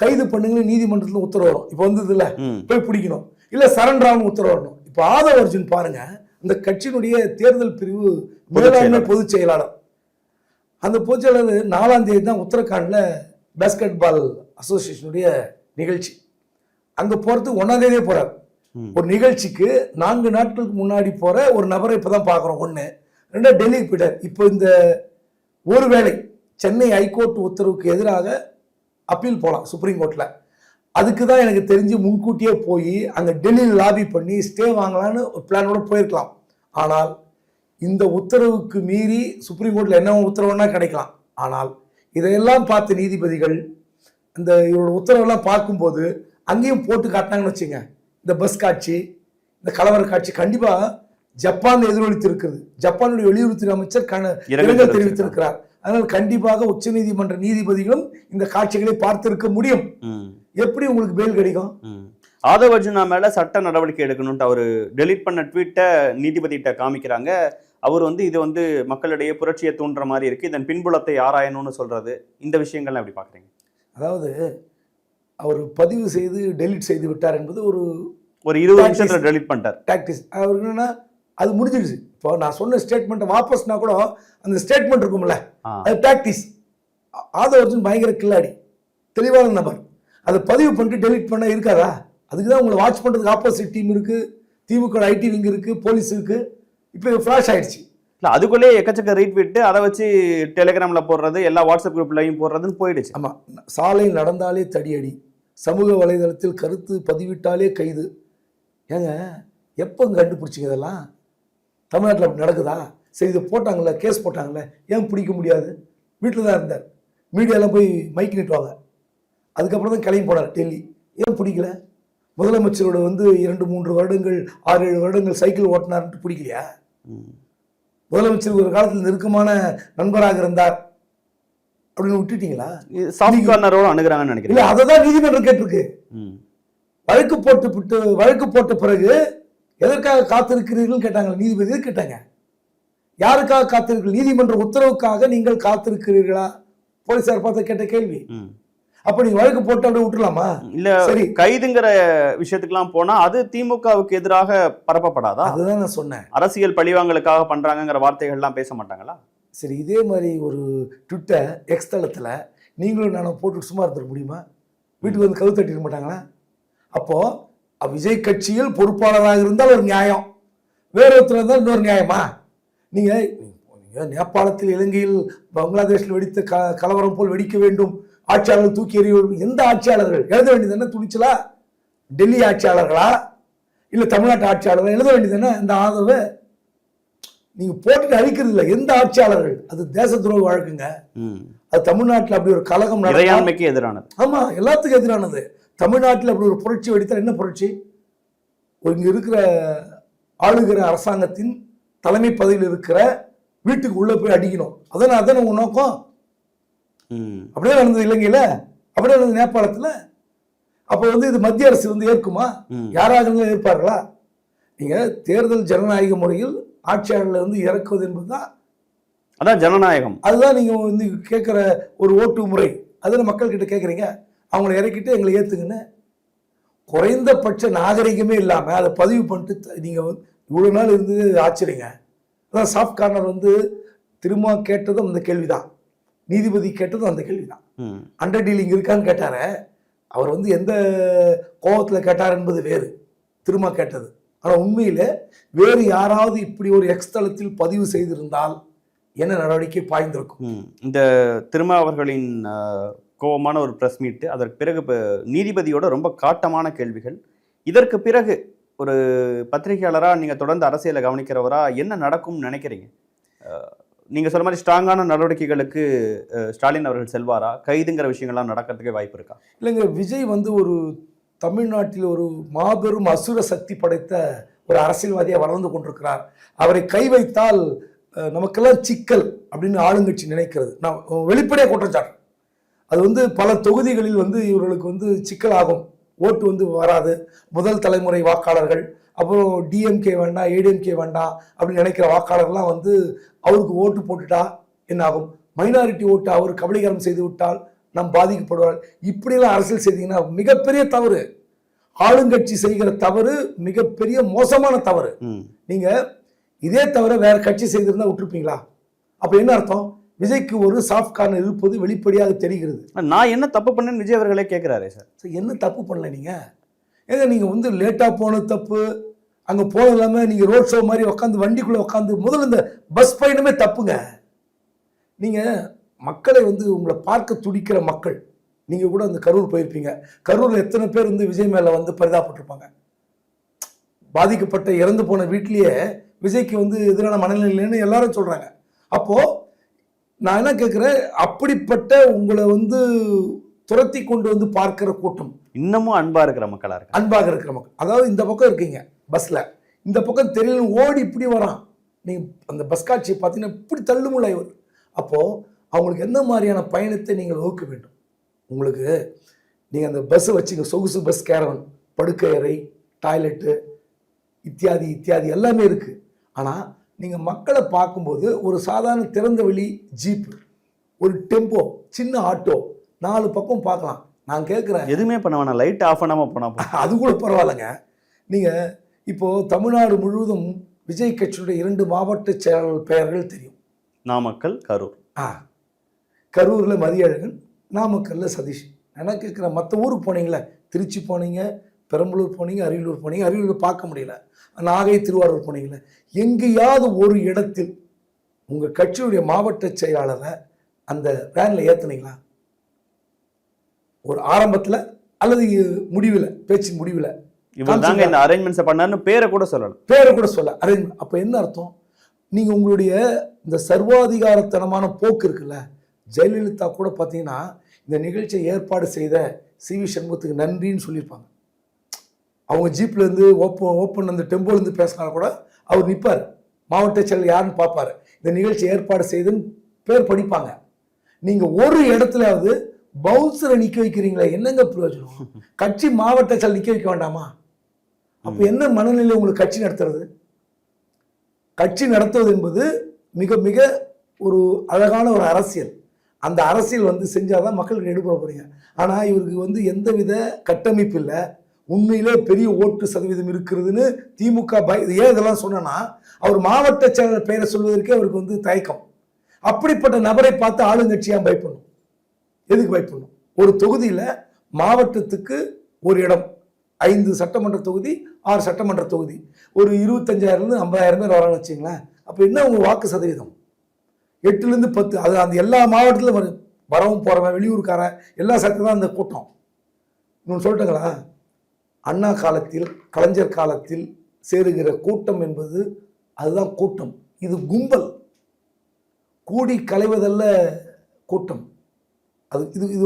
கைது பண்ணுங்கன்னு நீதிமன்றத்தில் உத்தரவு வரும். இப்போ வந்தது இல்லை, போய் பிடிக்கணும், இல்லை சரண்டர் ஆகணும் உத்தரவு வரணும். இப்போ ஆதவ அர்ஜுன் பாருங்க, அந்த கட்சியினுடைய தேர்தல் பிரிவு மேலாண்மை பொதுச் செயலாளர். அந்த பொதுச் செயலாளர் 4ஆம் தேதி தான் உத்தரகாண்டில் பேஸ்கெட் பால் அசோசியேஷனுடைய நிகழ்ச்சி. அங்கே போகிறதுக்கு 1ஆம் தேதியே போகிறார். ஒரு நிகழ்ச்சிக்கு 4 நாட்களுக்கு முன்னாடி போற ஒரு நபரை இப்பதான் பார்க்குறோம். 1, 2 டெல்லிக்கு போயிட்டார். இப்போ இந்த ஒருவேளை சென்னை ஹைகோர்ட் உத்தரவுக்கு எதிராக அப்பீல் போகலாம் சுப்ரீம் கோர்ட்டில். அதுக்கு தான் எனக்கு தெரிஞ்சு முன்கூட்டியே போய் அங்கே டெல்லியில் லாபி பண்ணி ஸ்டே வாங்கலான்னு ஒரு பிளானோட போயிருக்கலாம். ஆனால் இந்த உத்தரவுக்கு மீறி சுப்ரீம் கோர்ட்டில் என்ன உத்தரவுன்னா கிடைக்கலாம். ஆனால் இதையெல்லாம் பார்த்த நீதிபதிகள் இந்த இவரோட உத்தரவெல்லாம் பார்க்கும்போது அங்கேயும் போட்டு காட்டினாங்கன்னு வச்சுங்க, இந்த பஸ் காட்சி, இந்த கலவர காட்சி கண்டிப்பாக ஜப்பான் எதிரொலித்திருக்கிறது. ஜப்பானுடைய வெளியுறவுத்துறை அமைச்சர் இரங்கல் தெரிவித்திருக்கிறார். அதனால் கண்டிப்பாக உச்ச நீதிமன்ற நீதிபதிகளும் இந்த காட்சிகளை பார்த்திருக்க முடியும். எப்படி உங்களுக்கு பெயில் கிடைக்கும்? ஆதவ அர்ஜுனா மேல சட்ட நடவடிக்கை எடுக்கணும்ட்டு அவர் டெலீட் பண்ண ட்வீட்டை நீதிபதிகிட்ட காமிக்கிறாங்க. அவர் வந்து இது வந்து மக்களிடையே புரட்சியை தூண்டுற மாதிரி இருக்கு, இதன் பின்புலத்தை ஆராயணும்னு சொல்றது. இந்த விஷயங்கள்லாம் எப்படி பாக்குறீங்க? அதாவது அவர் பதிவு செய்து டெலீட் செய்து விட்டார் என்பது ஒரு 20 நிமிஷத்துல டெலீட் பண்ணிட்டார் டாக்டிஸ். அவர் என்னன்னா அது முடிஞ்சிடுச்சு. இப்போ நான் சொன்ன ஸ்டேட்மெண்ட்டை வாபஸ்னா கூட அந்த ஸ்டேட்மெண்ட் இருக்கும்ல, அது டாக்டிஸ். ஆதவ அர்ஜுன் பயங்கர கில்லாடி, தெளிவான நபர். அதை பதிவு பண்ணிட்டு டெலீட் பண்ண இருக்காதா? அதுக்கு தான் உங்களை வாட்ச் பண்ணுறதுக்கு ஆப்போசிட் டீம் இருக்கு, திமுக ஐடி விங் இருக்கு, போலீஸ் இருக்கு. இப்போ ஃப்ளாஷ் ஆயிடுச்சு. இல்லை, அதுக்குள்ளேயே எக்கச்சக்க ரீட்வீட், அதை வச்சு டெலிகிராம்ல போடுறது, எல்லா வாட்ஸ்அப் குரூப்லையும் போடுறதுன்னு போயிடுச்சு. ஆமாம், சாலையில் நடந்தாலே தடியடி, சமூக வலைதளத்தில் கருத்து பதிவிட்டாலே கைது. ஏங்க எப்போ கண்டுபிடிச்சிங்க இதெல்லாம்? தமிழ்நாட்டில் அப்படி நடக்குதா? சரி, இதை போட்டாங்களே, கேஸ் போட்டாங்களே, ஏன் பிடிக்க முடியாது? வீட்டில் தான் இருந்தார், மீடியாலாம் போய் மைக் நீட்டுவாங்க. அதுக்கப்புறம் தான் கிளம்பி போனார் டெல்லி. ஏன் பிடிக்கல? முதலமைச்சரோட வந்து 2-3 வருடங்கள் 6-7 வருடங்கள் சைக்கிள் ஓட்டினார்ன்ட்டு பிடிக்கலையா? முதலமைச்சர் ஒரு காலத்தில் நெருக்கமான நண்பராக இருந்தார் அப்படின்னு விட்டுட்டீங்களா? சாஃப்ட் கார்னரோட அணுகுறாங்கன்னு இல்ல, நினைக்கிறேன். அதை தான் நீதிமன்றம் கேட்டிருக்கு. வழக்கு போட்ட பிறகு எதற்காக காத்திருக்கிறீர்கள் கேட்டாங்க நீதிபதி. எதுக்கு கேட்டாங்க? யாருக்காக காத்திருக்கிறீர்கள்? நீதிமன்ற உத்தரவுக்காக நீங்கள் காத்திருக்கிறீர்களா? போலீசார் பார்த்து கேட்ட கேள்வி. அப்ப நீங்க வழக்கு போட்டு அப்படியே விட்டுலாமா? இல்ல, சரி, கைதுங்கிற விஷயத்துக்குலாம் போனா அது திமுகவுக்கு எதிராக பரப்பப்படாதா? அதுதான் நான் சொன்னேன். அரசியல் பழிவாங்கலுக்காக பண்றாங்கங்கிற வார்த்தைகள்லாம் பேச மாட்டாங்களா? சரி, இதே மாதிரி ஒரு ட்விட்டர் எக்ஸ் தளத்துல நீங்களும் நானும் போட்டு சும்மா இருந்துட முடியுமா? வீட்டுக்கு வந்து கவு தட்டிட மாட்டாங்களா? அப்போ விஜய் கட்சியில் பொறுப்பாளராக இருந்தால் ஒரு நியாயம், வேற ஒருத்தர் இருந்தால் இன்னொரு நியாயமா? நீங்க நேபாளத்தில், இலங்கையில், பங்களாதேஷில் வெடித்த கலவரம் போல் வெடிக்க வேண்டும், ஆட்சியாளர்கள் தூக்கி எறிய வேண்டும். எந்த ஆட்சியாளர்கள்? எழுத வேண்டியது என்ன துணிச்சலா? டெல்லி ஆட்சியாளர்களா இல்ல தமிழ்நாட்டு ஆட்சியாளர்கள்? எழுத வேண்டியது என்ன இந்த ஆதரவு? நீங்க போட்டுட்டு அழிக்கிறது இல்லை. எந்த ஆட்சியாளர்கள்? அது தேச துரோக வழக்குங்க. அது தமிழ்நாட்டில் அப்படி ஒரு கலகம் இறையாண்மைக்கு எதிரானது. ஆமா, எல்லாத்துக்கும் எதிரானது. தமிழ்நாட்டில் அப்படி ஒரு புரட்சி வெடித்தால் என்ன புரட்சி? இங்க இருக்கிற ஆளுகிற அரசாங்கத்தின் தலைமை பதவியில் இருக்கிற வீட்டுக்கு உள்ள போய் அடிக்கணும். அதான உங்க நோக்கம்? அப்படியே நடந்தது இலங்கையில, அப்படியே நடந்தது நேபாளத்துல. அப்ப வந்து இது மத்திய அரசு வந்து ஏற்குமா? யாராக ஏற்பார்களா? நீங்க தேர்தல் ஜனநாயக முறையில் ஆட்சியாளர்களை வந்து இறக்குவது என்பதுதான் அதான் ஜனநாயகம். அதுதான் நீங்க வந்து கேட்கிற ஒரு ஓட்டு முறை. அதுல மக்கள் கிட்ட கேட்குறீங்க, அவங்களை இறக்கிட்டு எங்களை ஏத்துங்கன்னு. குறைந்தபட்ச நாகரிகமே இல்லாம அதை பதிவு பண்ணிட்டு நீங்க இவ்வளவு நாள் இருந்து ஆச்சரியங்க. அதான் சாஃப்ட் கார்னர் வந்து திரும்ப கேட்டதும் அந்த கேள்விதான், நீதிபதி கேட்டதும் அந்த கேள்விதான். அண்டர் டீலிங் இருக்கான்னு கேட்டாரு. அவர் வந்து எந்த கோபத்துல கேட்டார் என்பது வேறு, திரும்ப கேட்டது. ஆனா உண்மையில வேறு யாராவது இப்படி ஒரு எக்ஸ் தளத்தில் பதிவு செய்திருந்தால் என்ன நடவடிக்கை பாய்ந்திருக்கும்? இந்த திருமா அவர்களின் கோபமான ஒரு பிரஸ் மீட், அதற்கு பிறகு நீதிபதியோட ரொம்ப காட்டமான கேள்விகள். இதற்கு பிறகு ஒரு பத்திரிகையாளரா நீங்க தொடர்ந்து அரசியலை கவனிக்கிறவரா என்ன நடக்கும்னு நினைக்கிறீங்க? நீங்க சொல்ற மாதிரி ஸ்ட்ராங்கான நடவடிக்கைகளுக்கு ஸ்டாலின் அவர்கள் செல்வாரா? கைதுங்கிற விஷயங்கள்லாம் நடக்கிறதுக்கே வாய்ப்பு இருக்கா? இல்லைங்க, விஜய் வந்து ஒரு தமிழ்நாட்டில் ஒரு மாபெரும் அசுர சக்தி படைத்த ஒரு அரசியல்வாதியாக வளர்ந்து கொண்டிருக்கிறார். அவரை கை வைத்தால் நமக்கெல்லாம் சிக்கல் அப்படின்னு ஆளுங்கட்சி நினைக்கிறது. நான் வெளிப்படையாக குற்றச்சாட்டு. அது வந்து பல தொகுதிகளில் வந்து இவர்களுக்கு வந்து சிக்கல் ஆகும், ஓட்டு வந்து வராது. முதல் தலைமுறை வாக்காளர்கள், அப்புறம் டிஎம்கே வேண்டாம், ஏடிஎம்கே வேண்டாம் அப்படின்னு நினைக்கிற வாக்காளர்லாம் வந்து அவருக்கு ஓட்டு போட்டுட்டா என்ன ஆகும்? மைனாரிட்டி ஓட்டு அவர் கபலீகரம் செய்து விட்டால் நாம் பாதிக்கப்படுவார். இப்படியெல்லாம் அரசியல் செய்தீங்கன்னா மிகப்பெரிய தவறு. ஆளுங்கட்சி செய்கிற தவறு மிகப்பெரிய மோசமான தவறு. நீங்க இதே தவிர வேற கட்சி செய்திருந்தா விட்டுருப்பீங்களா? அப்ப என்ன அர்த்தம்? விஜய்க்கு ஒரு சாஃப்ட் கார்னர் இருப்பது வெளிப்படையாக தெரிகிறது. நான் என்ன தப்பு பண்ணேன்னு விஜய் அவர்களே கேட்கிறாரே சார். என்ன தப்பு பண்ணல நீங்க? ஏங்க நீங்க வந்து லேட்டா போனது தப்பு, அங்க போனது இல்லாம நீங்க ரோட் ஷோ மாதிரி உட்காந்து வண்டிக்குள்ள உட்காந்து முதல்ல இந்த பஸ் பயணமே தப்புங்க. நீங்க மக்களை வந்து உங்களை பார்க்க துடிக்கிற மக்கள், நீங்க கூட அந்த கரூர் போயிருப்பீங்க. கரூர்ல எத்தனை பேர் வந்து விஜய் மேல வந்து பரிதாபப்பட்டிருப்பாங்க. பாதிக்கப்பட்ட இறந்து போன வீட்லயே விஜய்க்கு வந்து எதிரான மனநிலைன்னு எல்லாரும் சொல்றாங்க. அப்போ நான் என்ன கேட்கிறேன், அப்படிப்பட்ட உங்களை வந்து துரத்தி கொண்டு வந்து பார்க்கிற கூட்டம் இன்னமும் அன்பா இருக்கிற மக்களா இருக்கு. அன்பாக இருக்கிற மக்கள், அதாவது இந்த பக்கம் இருக்கீங்க பஸ்ல, இந்த பக்கம் தெரியல ஓடி இப்படி வரான். நீங்க அந்த பஸ் காட்சியை பார்த்தீங்கன்னா இப்படி தள்ளுமுள்ளாய் வரும். அப்போ அவங்களுக்கு எந்த மாதிரியான பயணத்தை நீங்கள் வகுக்க வேண்டும்? உங்களுக்கு நீங்கள் அந்த பஸ்ஸை வச்சுங்க, சொகுசு பஸ், கேரவன், படுக்கை அறை, டாய்லெட்டு இத்தியாதி இத்தியாதி எல்லாமே இருக்குது. ஆனால் நீங்கள் மக்களை பார்க்கும்போது ஒரு சாதாரண திறந்த வெளி ஜீப்பு, ஒரு டெம்போ, சின்ன ஆட்டோ, 4 பக்கம் பார்க்கலாம். நான் கேட்குறேன், எதுவுமே பண்ண வேணாம், லைட் ஆஃப் பண்ணாமல் போனால் அது கூட பரவாயில்லைங்க. நீங்கள் இப்போது தமிழ்நாடு முழுவதும் விஜய் கட்சியுடைய 2 மாவட்ட செயலாளர் பெயர்கள் தெரியும். நாமக்கல், கரூர். கரூரில் மதியழகன், நாமக்கல்ல சதீஷ். நான் கேட்குறேன், மற்ற ஊருக்கு போனீங்களே, திருச்சி போனீங்க, பெரம்பலூர் போனீங்க, அரியலூர் போனீங்க, அரியலூர் பார்க்க முடியல, நாகை, திருவாரூர் போனீங்களே, எங்கேயாவது ஒரு இடத்தில் உங்கள் கட்சியுடைய மாவட்ட செயலாளரை அந்த வேனில் ஏற்றுனீங்களா? ஒரு ஆரம்பத்தில் அல்லது முடிவில், பேச்சின் முடிவில் இவர் தாங்க இந்த அரேஞ்ச்மெண்ட்ஸை பண்ணாருன்னு பேரை கூட சொல்லலாம், பேரை கூட சொல்ல அரேஞ்ச்மெண்ட். அப்போ என்ன அர்த்தம்? நீங்கள் உங்களுடைய இந்த சர்வாதிகாரத்தனமான போக்கு இருக்குல்ல, ஜெயலலிதா கூட பார்த்தீங்கன்னா இந்த நிகழ்ச்சியை ஏற்பாடு செய்த சிவி சண்முகத்துக்கு நன்றின்னு சொல்லியிருப்பாங்க. அவங்க ஜீப்லேருந்து ஓப்பன் அந்த டெம்போலேருந்து பேசினா கூட அவர் நிற்பார். மாவட்ட செயலர் யாருன்னு பார்ப்பாரு, இந்த நிகழ்ச்சி ஏற்பாடு செய்துன்னு பேர் படிப்பாங்க. நீங்க ஒரு இடத்துலயாவது பவுன்சரை நிக்க வைக்கிறீங்களா, என்னங்க பிரயோஜனம்? கட்சி மாவட்ட செயலர் நிக்க வைக்க வேண்டாமா? அப்ப என்ன மனநிலை உங்களுக்கு கட்சி நடத்துறது? கட்சி நடத்துவது என்பது மிக மிக ஒரு அழகான ஒரு அரசியல். அந்த அரசியல் வந்து செஞ்சாதான் மக்களுக்கு எடுபட போறீங்க. ஆனா இவருக்கு எந்தவித கட்டமைப்பு இல்லை. உண்மையிலே பெரிய ஓட்டு சதவீதம் இருக்கிறதுன்னு திமுக ஏன் இதெல்லாம் சொன்னா, அவர் மாவட்ட செயலர் பெயரை சொல்வதற்கே அவருக்கு தயக்கம். அப்படிப்பட்ட நபரை பார்த்து ஆளுங்கட்சியா பயப்படணும். எதுக்கு பயப்படணும்? ஒரு தொகுதியில மாவட்டத்துக்கு ஒரு இடம், 5 சட்டமன்ற தொகுதி, 6 சட்டமன்ற தொகுதி, ஒரு 25,000 50,000 பேர் வரான்னு வச்சுங்களேன். அப்ப என்ன உங்க வாக்கு சதவீதம்? 8 to 10. அது அந்த எல்லா மாவட்டத்திலும் வரவும் போறவன், வெளியூருக்காரன் எல்லா சட்டத்திலும் தான் அந்த கூட்டம். இன்னொன்று சொல்லட்டுங்களா, அண்ணா காலத்தில் கலைஞர் காலத்தில் சேருகிற கூட்டம் என்பது அதுதான் கூட்டம். இது கும்பல், கூடி கலைவதல்ல கூட்டம்.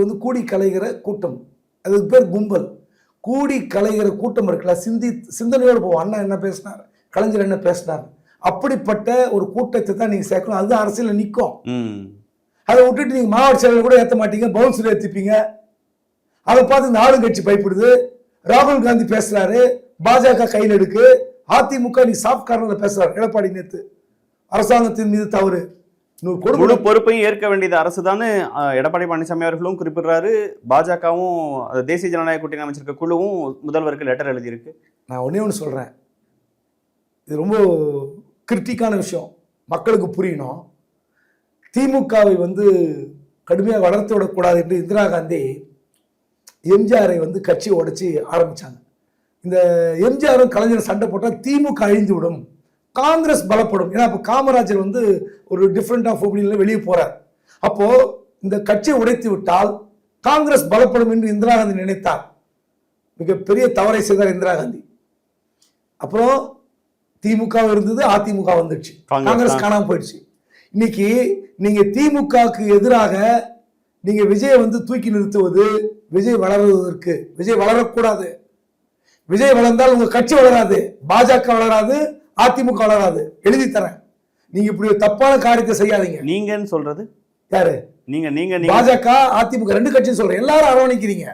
இது கூடி கலைகிற கூட்டம், அதுக்கு பேர் கும்பல். கூடி கலைகிற கூட்டம் இருக்குல்ல, சிந்தனையோடு போவோம். அண்ணா என்ன பேசினார், கலைஞர் என்ன பேசினார், அப்படிப்பட்ட ஒரு கூட்டத்தை தான் நீங்க சேர்க்கணும். அதுதான் அரசியல் நிற்கும். அதை விட்டுட்டு நீங்க மாவட்ட செயலர் கூட ஏற்ற மாட்டீங்க, பவுன்சர் ஏற்றிப்பீங்க. அதை பார்த்து இந்த ஆளுங்கட்சி பயப்படுது. ராகுல் காந்தி பேசுறாரு, பாஜக கையில் எடுக்கு. அதிமுக நீ சாஃப்ட் கார்னர்ல பேசுறாரு. எடப்பாடி நேத்து அரசாங்கத்தின் மீது தவறு, முழு பொறுப்பையும் ஏற்க வேண்டியது அரசு தான் எடப்பாடி பழனிசாமி அவர்களும் குறிப்பிடுறாரு. பாஜகவும் தேசிய ஜனநாயக கூட்டணி அமைச்சிருக்க குழுவும் முதல்வருக்கு லெட்டர் எழுதியிருக்கு. நான் ஒன்று சொல்றேன், இது ரொம்ப கிரிட்டிக்கான விஷயம், மக்களுக்கு புரியணும். திமுகவை கடுமையாக வளர்த்து விடக்கூடாது என்று இந்திரா காந்தி எம்ஜிஆரை கட்சியை உடைச்சி ஆரம்பிச்சாங்க. இந்த எம்ஜிஆரும் கலைஞர் சண்டை போட்டால் திமுக அழிந்து விடும், காங்கிரஸ் பலப்படும். ஏன்னா அப்போ காமராஜர் ஒரு டிஃப்ரெண்ட் ஆஃப் ஒப்பீனியன்ல வெளியே போறார். அப்போ இந்த கட்சியை உடைத்து விட்டால் காங்கிரஸ் பலப்படும் என்று இந்திரா காந்தி நினைத்தார். மிகப்பெரிய தவறை செய்தார் இந்திரா காந்தி. அப்புறம் திமுக இருந்தது, அதிமுக வந்துடுச்சு, காங்கிரஸ் காணாம போயிடுச்சு. இன்னைக்கு நீங்க திமுகவுக்கு எதிராக நீங்க விஜயை தூக்கி நிறுத்துவது, விஜய் வளர்வதற்கு. விஜய் வளரக்கூடாது. விஜய் வளர்ந்தால் உங்க கட்சி வளராது, பாஜக வளராது, அதிமுக வளராது. எழுதி தரேன். நீங்க இப்படி ஒரு தப்பான காரியத்தை செய்யாதீங்க. நீங்கன்னு சொல்றது யாரு? நீங்க பாஜக அதிமுக 2 கட்சியும் சொல்றேன். எல்லாரும் அரவணைக்கிறீங்க.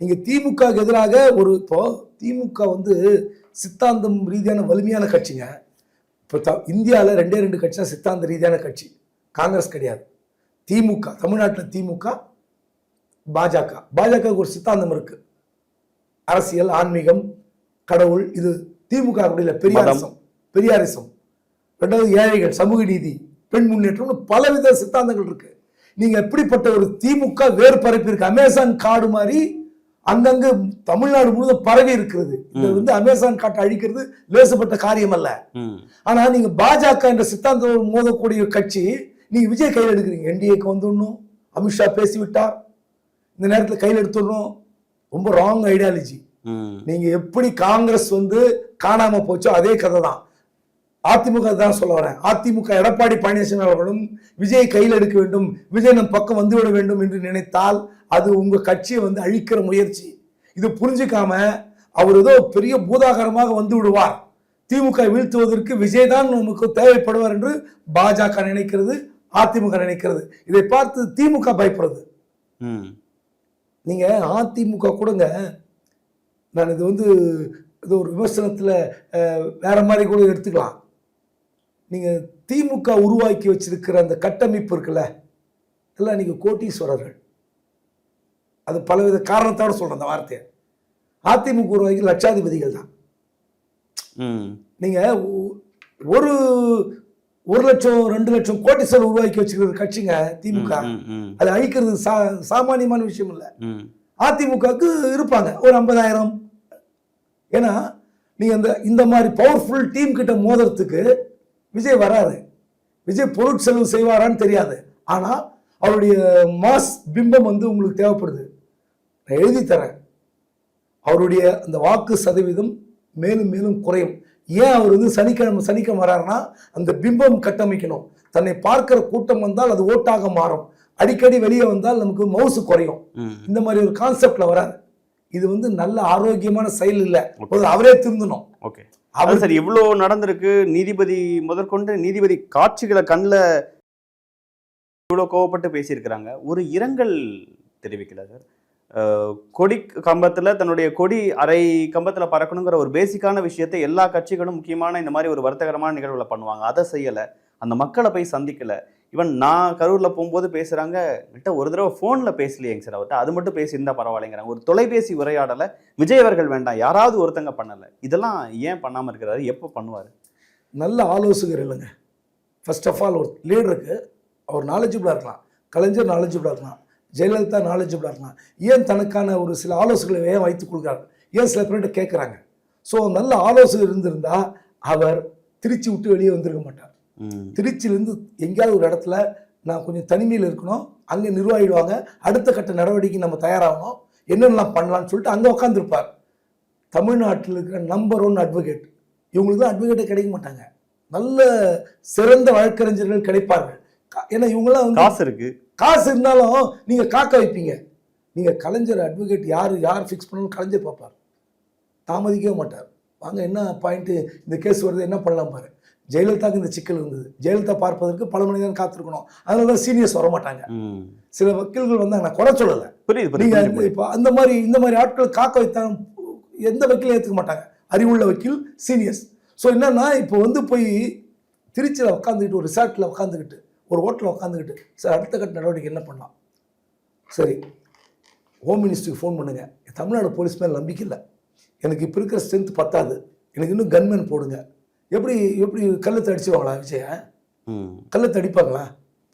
நீங்க திமுக எதிராக இப்போ திமுக சித்தாந்தம் ரீதியான வலிமையான கட்சிங்க. இப்போ இந்தியாவில் 2 கட்சி தான் சித்தாந்த ரீதியான கட்சி. காங்கிரஸ் கிடையாது. திமுக, தமிழ்நாட்டில் திமுக, பாஜக. பாஜக ஒரு சித்தாந்தம் இருக்கு, அரசியல், ஆன்மீகம், கடவுள். இது திமுக அப்படி இல்லை, பெரியாரிசம். 2வது ஏழைகள், சமூக நீதி, பெண் முன்னேற்றம், பலவித சித்தாந்தங்கள் இருக்கு. நீங்க எப்படிப்பட்ட ஒரு திமுக வேறு பரப்பி இருக்கு, அமேசான் காடு மாதிரி அங்கங்க தமிழ்நாடு முழுவதும் பரவி இருக்கிறது. இது அமேசான் காட்டை அழிக்கிறது லேசப்பட்ட காரியம் அல்ல. ஆனா நீங்க பாஜக என்ற சித்தாந்தம் மோதக்கூடிய கட்சி நீங்க விஜய் கையில் எடுக்கிறீங்க. என்டிஏக்கு வந்துடணும், அமித்ஷா பேசிவிட்டார், இந்த நேரத்தில் கையில் எடுத்துடணும். ரொம்ப ராங் ஐடியாலஜி. நீங்க எப்படி காங்கிரஸ் காணாம போச்சோ அதே கதை தான் அதிமுக தான் சொல்ல வரேன். அதிமுக எடப்பாடி பழனிசாமி அவர்களும் விஜய் கையில் எடுக்க வேண்டும், விஜய் நம் பக்கம் வந்துவிட வேண்டும் என்று நினைத்தால் அது உங்க கட்சியை அழிக்கிற முயற்சி. இது புரிஞ்சுக்காம அவர் ஏதோ பெரிய பூதாகரமாக வந்து விடுவார், திமுக வீழ்த்துவதற்கு விஜய் தான் நமக்கு தேவைப்படுவார் என்று பாஜக நினைக்கிறது, அதிமுக நினைக்கிறது. இதை பார்த்து திமுக பயப்படுறது. நீங்க அதிமுக கூடங்க, நான் இது இது ஒரு விமர்சனத்தில் வேற மாதிரி கூட எடுத்துக்கலாம். நீங்க திமுக உருவாக்கி வச்சிருக்கிற அந்த கட்டமைப்பு இருக்குல்ல, எல்லாம் நீங்க கோட்டீஸ்வரர்கள். அது பலவித காரணத்தோட சொல்றேன் அந்த வார்த்தையை. அதிமுக உருவாக்கி லட்சாதிபதிகள் தான். நீங்க 1 லட்சம் 2 லட்சம் கோட்டீஸ்வரர் உருவாக்கி வச்சிருக்கிற கட்சிங்க திமுக. அதை அழிக்கிறது சாமானியமான விஷயம் இல்லை. அதிமுகவுக்கு இருப்பாங்க ஒரு 50,000. ஏன்னா நீங்க இந்த மாதிரி பவர்ஃபுல் டீம் கிட்ட மோதுறதுக்கு விஜய் வராது. விஜய் பொருட்செலவு செய்வாரான்னு தெரியாது, ஆனா அவருடைய மாஸ் பிம்பம் உங்களுக்கு தேவைப்படுது. நான் எழுதி தரேன், அவருடைய அந்த வாக்கு சதவீதம் மேலும் மேலும் குறையும். ஏன் அவர் சனிக்கிழமை வராருன்னா அந்த பிம்பம் கட்டமைக்கணும். தன்னை பார்க்கிற கூட்டம் வந்தால் அது ஓட்டாக மாறும், அடிக்கடி வெளியே வந்தால் நமக்கு மவுசு குறையும். இந்த மாதிரி ஒரு கான்செப்ட்ல வராது. இது நல்ல ஆரோக்கியமான செயல் இல்லை. அவரே திருந்தணும். ஓகே. அவர் சரி, இவ்வளோ நடந்திருக்கு. நீதிபதி முதற்கொண்டு நீதிபதி காட்சிகளை கண்ணில் இவ்வளோ கோவப்பட்டு பேசியிருக்கிறாங்க. ஒரு இரங்கல் தெரிவிக்கல சார். கொடி கம்பத்தில் தன்னுடைய கொடி அரை கம்பத்தில் பறக்கணுங்கிற ஒரு பேசிக்கான விஷயத்தை எல்லா கட்சிகளும் முக்கியமான இந்த மாதிரி ஒரு வருத்தகரமான நிகழ்வுகளை பண்ணுவாங்க. அதை செய்யலை. அந்த மக்களை போய் சந்திக்கலை. ஈவன் நான் கரூரில் போகும்போது பேசுகிறாங்க, கிட்ட ஒரு தடவை ஃபோனில் பேசலையேங்க சார் அவர்கிட்ட, அது மட்டும் பேசியிருந்தா பரவாயில்லைங்கிறாங்க. ஒரு தொலைபேசி உரையாடலை விஜய் அவர்கள் வேண்டாம், யாராவது ஒருத்தங்க பண்ணலை. இதெல்லாம் ஏன் பண்ணாமல் இருக்கிறாரு? எப்போ பண்ணுவார்? நல்ல ஆலோசகர் இல்லைங்க. ஃபர்ஸ்ட் ஆஃப் ஆல் ஒரு லீடருக்கு அவர் நாலேஜபிளாக இருக்கலாம், கலைஞர் நாலேஜபிளாக இருக்கலாம், ஜெயலலிதா நாலேஜபிளாக இருக்கலாம். ஏன் தனக்கான ஒரு சில ஆலோசகர்களை ஏன் வைத்துக் கொள்கிறார்? ஏன் சில பேர்கிட்ட கேட்குறாங்க? ஸோ நல்ல ஆலோசகர் இருந்திருந்தால் அவர் திருச்சி விட்டு வெளியே வந்திருக்க மாட்டார். திருச்சியிலேருந்து எங்கேயாவது ஒரு இடத்துல நான் கொஞ்சம் தனிமையில் இருக்கணும், அங்கே நிர்வாகிடுவாங்க, அடுத்த கட்ட நடவடிக்கை நம்ம தயாராகணும், என்னென்னலாம் பண்ணலான்னு சொல்லிட்டு அங்கே உட்காந்துருப்பார். தமிழ்நாட்டில் இருக்கிற நம்பர் 1 அட்வொகேட். இவங்களுக்கு தான் அட்வொகேட்டே கிடைக்க மாட்டாங்க. நல்ல சிறந்த வழக்கறிஞர்கள் கிடைப்பார்கள். ஏன்னா இவங்களாம் வந்து காசு இருக்கு, காசு இருந்தாலும் நீங்கள் காக்க வைப்பீங்க. நீங்கள் கலைஞர் அட்வொகேட் யார் ஃபிக்ஸ் பண்ணணும் கலைஞர் பார்ப்பார், தாமதிக்கவே மாட்டார். வாங்க என்ன பாயிண்ட்டு, இந்த கேஸ் வருது, என்ன பண்ணலாம் பாரு. ஜெயலலிதாவுக்கு இந்த சிக்கல் இருந்தது. ஜெயலலிதா பார்ப்பதற்கு பல மணி நேரம் காத்திருக்கணும். அதனால தான் சீனியர்ஸ் வர மாட்டாங்க. சில வக்கீல்கள் வந்தாங்க, நான் குறை சொல்லலை. நீங்கள் இப்போ இந்த மாதிரி ஆட்கள் காக்க வைத்தாங்க, எந்த வக்கீலும் ஏற்றுக்க மாட்டாங்க. அறிவுள்ள வக்கீல், சீனியர்ஸ். ஸோ என்னன்னா இப்போ வந்து போய் திருச்சியில் உட்காந்துக்கிட்டு, ஒரு ரிசார்ட்டில் உட்காந்துக்கிட்டு, ஒரு ஹோட்டலில் உட்காந்துக்கிட்டு, சார் அடுத்த கட்ட நடவடிக்கை என்ன பண்ணலாம்? சரி, ஹோம் மினிஸ்ட்ரிக்கு ஃபோன் பண்ணுங்க, தமிழ்நாடு போலீஸ் மேலே நம்பிக்கை இல்லை, எனக்கு இப்போ இருக்கிற ஸ்ட்ரென்த் பத்தாது, எனக்கு இன்னும் கன்மேன் போடுங்க. எப்படி கல்லத்தை அடிச்சுவாங்களா விஜய? கல்லத்தை அடிப்பாங்களா?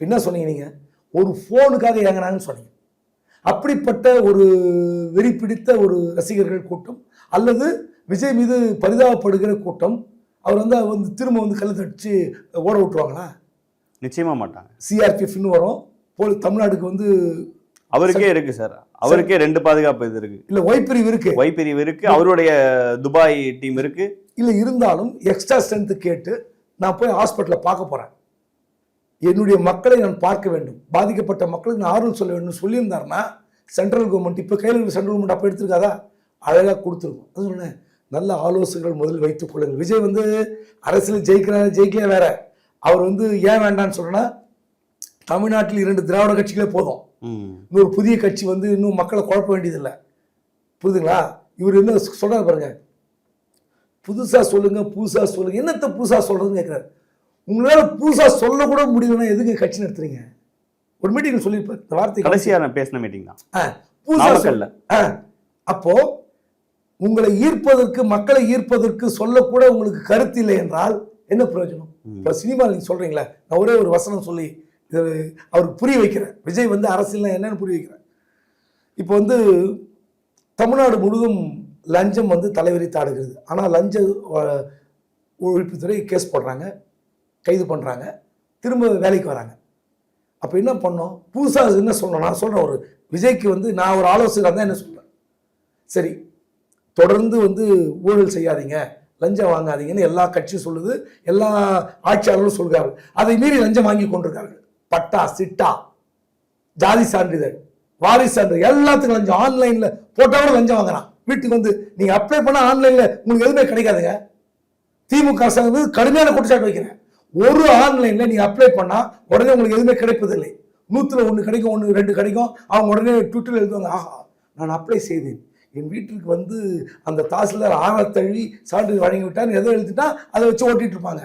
என்ன சொன்னீங்க நீங்கள்? ஒரு ஃபோனுக்காக ஏங்கினாங்கன்னு சொன்னீங்க. அப்படிப்பட்ட ஒரு வெறி பிடித்த ஒரு ரசிகர்கள் கூட்டம், அல்லது விஜய் மீது பரிதாபப்படுகிற கூட்டம், அவர் வந்து திரும்ப வந்து கல்லத்தை அடித்து ஓட விட்டுருவாங்களா? நிச்சயமா மாட்டாங்க. சிஆர்பிஎஃப்னு வரும், தமிழ்நாடுக்கு வந்து அவருக்கே இருக்கு சார், அவருக்கே 2 பாதுகாப்பு இது இருக்கு. இல்ல ஒய் பிரிவு இருக்கு, அவருடைய துபாய் டீம் இருக்கு. இல்ல இருந்தாலும் எக்ஸ்ட்ரா ஸ்ட்ரென்த் கேட்டு நான் போய் ஹாஸ்பிட்டலில் பார்க்க போறேன், என்னுடைய மக்களை நான் பார்க்க வேண்டும், பாதிக்கப்பட்ட மக்களுக்கு நான் ஆறுதல் சொல்ல வேண்டும் சொல்லியிருந்தாருன்னா சென்ட்ரல் கவர்மெண்ட் இப்போ கையில் சென்ட்ரல் கவர்மெண்ட் அப்போ எடுத்திருக்காதா? அழகாக கொடுத்துருக்கும். அது சொன்னேன், நல்ல ஆலோசகர்கள் முதலில் வைத்துக் கொள்ளுங்கள். விஜய் வந்து அரசியல் ஜெயிக்கலையா வேற, அவர் வந்து ஏன் வேண்டான்னு சொன்னா, தமிழ்நாட்டில் 2 திராவிட கட்சிகளே போதும், இன்னொரு புதிய கட்சி வந்து இன்னும் மக்களை குழப்ப வேண்டியதில்லை. புரியுதுங்களா? இவர் என்ன சொல்றாரு பாருங்க, புதுசா சொல்லுங்க, என்னத்தை புதுசா சொல்றதுன்னு கேட்கிறாரு. உங்களால புதுசா சொல்ல கூட முடியலன்னா எதுக்கு கட்சி நடத்துறீங்க? ஒரு மீட்டிங் சொல்லியிருப்பார் இந்த வார்த்தை, கடைசியா பேசின மீட்டிங் தான் புதுசா. அப்போ உங்களை ஈர்ப்பதற்கு, மக்களை ஈர்ப்பதற்கு சொல்லக்கூட உங்களுக்கு கருத்து இல்லை என்றால் என்ன பிரயோஜனம்? இப்போ சினிமா நீங்க சொல்றீங்களா, நான் ஒரே ஒரு வசனம் சொல்லி அவருக்கு புரிய வைக்கிறேன். விஜய் வந்து அரசியல் என்னன்னு புரிய வைக்கிறேன். இப்போ வந்து தமிழ்நாடு முழுவதும் லஞ்சம் வந்து தலைவிரித்து ஆடுகிறது. ஆனால் லஞ்ச ஒழிப்புத்துறை கேஸ் போடுறாங்க, கைது பண்ணுறாங்க, திரும்ப வேலைக்கு வராங்க. அப்போ என்ன பண்ணோம்? புதுசாக என்ன சொல்லணும்? நான் சொல்கிறேன், ஒரு விஜய்க்கு வந்து நான் ஒரு ஆலோசகராக தான் என்ன சொல்கிறேன், சரி தொடர்ந்து வந்து ஊழல் செய்யாதீங்க, லஞ்சம் வாங்காதீங்கன்னு எல்லா கட்சியும் சொல்லுது, எல்லா ஆட்சியாளர்களும் சொல்கிறார்கள். அதை மீறி லஞ்சம் வாங்கி கொண்டிருக்கார்கள். பட்டா, சிட்டா, ஜாதி சான்றிதழ், வாரிசு சான்றிதழ், எல்லாத்துக்கும் லஞ்சம். ஆன்லைன்ல போட்டவங்க லஞ்சம் வாங்குறான். வீட்டுக்கு வந்து நீங்க அப்ளை பண்ண ஆன்லைன்ல உங்களுக்கு எதுவுமே கிடைக்காதுங்க. திமுக அரசாங்கம் கடுமையான குற்றச்சாட்டு வைக்கிறேன். ஒரு ஆன்லைன்ல நீங்க அப்ளை பண்ணா உடனே உங்களுக்கு எதுவுமே கிடைப்பதில்லை. 100ல் 1 கிடைக்கும், 1 2 கிடைக்கும். அவங்க உடனே ட்விட்டர்ல எழுதுவாங்க, ஆஹா நான் அப்ளை செய்தேன், என் வீட்டுக்கு வந்து அந்த தாசில்தார் ஆணத்தள்ளி சான்றிதழ் வழங்கி விட்டான்னு எதை எழுதிட்டா அதை வச்சு ஓட்டிட்டு இருப்பாங்க.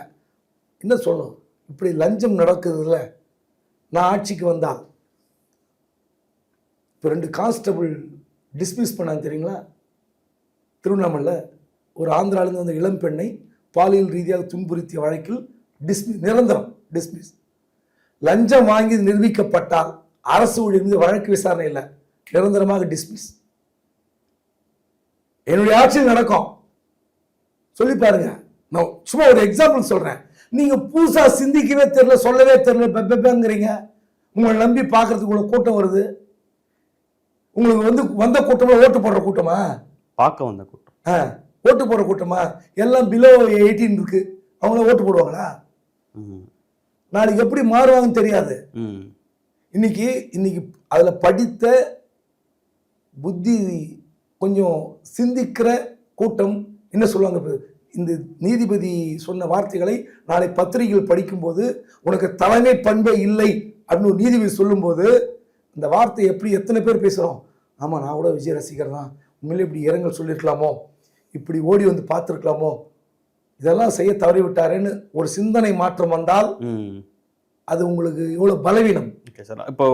என்ன சொல்லணும்? இப்படி லஞ்சம் நடக்குதுல்ல. நான் ஆட்சிக்கு வந்தால் இப்போ 2 கான்ஸ்டபிள் டிஸ்மிஸ் பண்ணாங்க தெரியுங்களா? திருவண்ணாமலை ஒரு ஆந்திராவிலிருந்து வந்த இளம் பெண்ணை பாலியல் ரீதியாக துன்புறுத்திய வழக்கில் நிரந்தரம் டிஸ்மிஸ். லஞ்சம் வாங்கி நிரூபிக்கப்பட்டால் அரசு ஊழியர் மீது வழக்கு விசாரணை இல்லை, நிரந்தரமாக டிஸ்மிஸ். என்னுடைய ஆட்சியில் நடக்கும், சொல்லி பாருங்க. நான் சும்மா ஒரு எக்ஸாம்பிள் சொல்றேன். நீங்க புதுசா சிந்திக்கவே தெரியல, சொல்லவே தெரியல, பெப்பேங்கிறீங்க. உங்களை நம்பி பார்க்கறதுக்கு உள்ள கூட்டம் வருது. உங்களுக்கு வந்து வந்த கூட்டமா ஓட்டு போடுற கூட்டமா? பார்க்க வந்த கூட்டம், ஓட்டு போடுற கூட்டமா? எல்லாம் பிலோ 18 இருக்கு, அவங்கள ஓட்டு போடுவாங்களா? நாளைக்கு எப்படி மாறுவாங்கன்னு தெரியாது. இன்னைக்கு அதுல படித்த புத்தி கொஞ்சம் சிந்திக்கிற கூட்டம் என்ன சொல்லுவாங்க, இந்த நீதிபதி சொன்ன வார்த்தைகளை நாளை பத்திரிகையில் படிக்கும்போது உனக்கு தலைமை பண்பே இல்லை அப்படின்னு ஒரு நீதிபதி சொல்லும்போது இந்த வார்த்தை எப்படி எத்தனை பேர் பேசுகிறோம், ஆமாம் நான் கூட விஜய் ரசிகர் தான், உண்மையிலே இப்படி இரங்கல் சொல்லியிருக்கலாமோ, இப்படி ஓடி வந்து பார்த்துருக்கலாமோ, இதெல்லாம் செய்ய தவறி விட்டாரேன்னு ஒரு சிந்தனை மாற்றம் வந்தால் அது உங்களுக்கு எவ்வளோ பலவீனம். ஓகே சார், இப்போ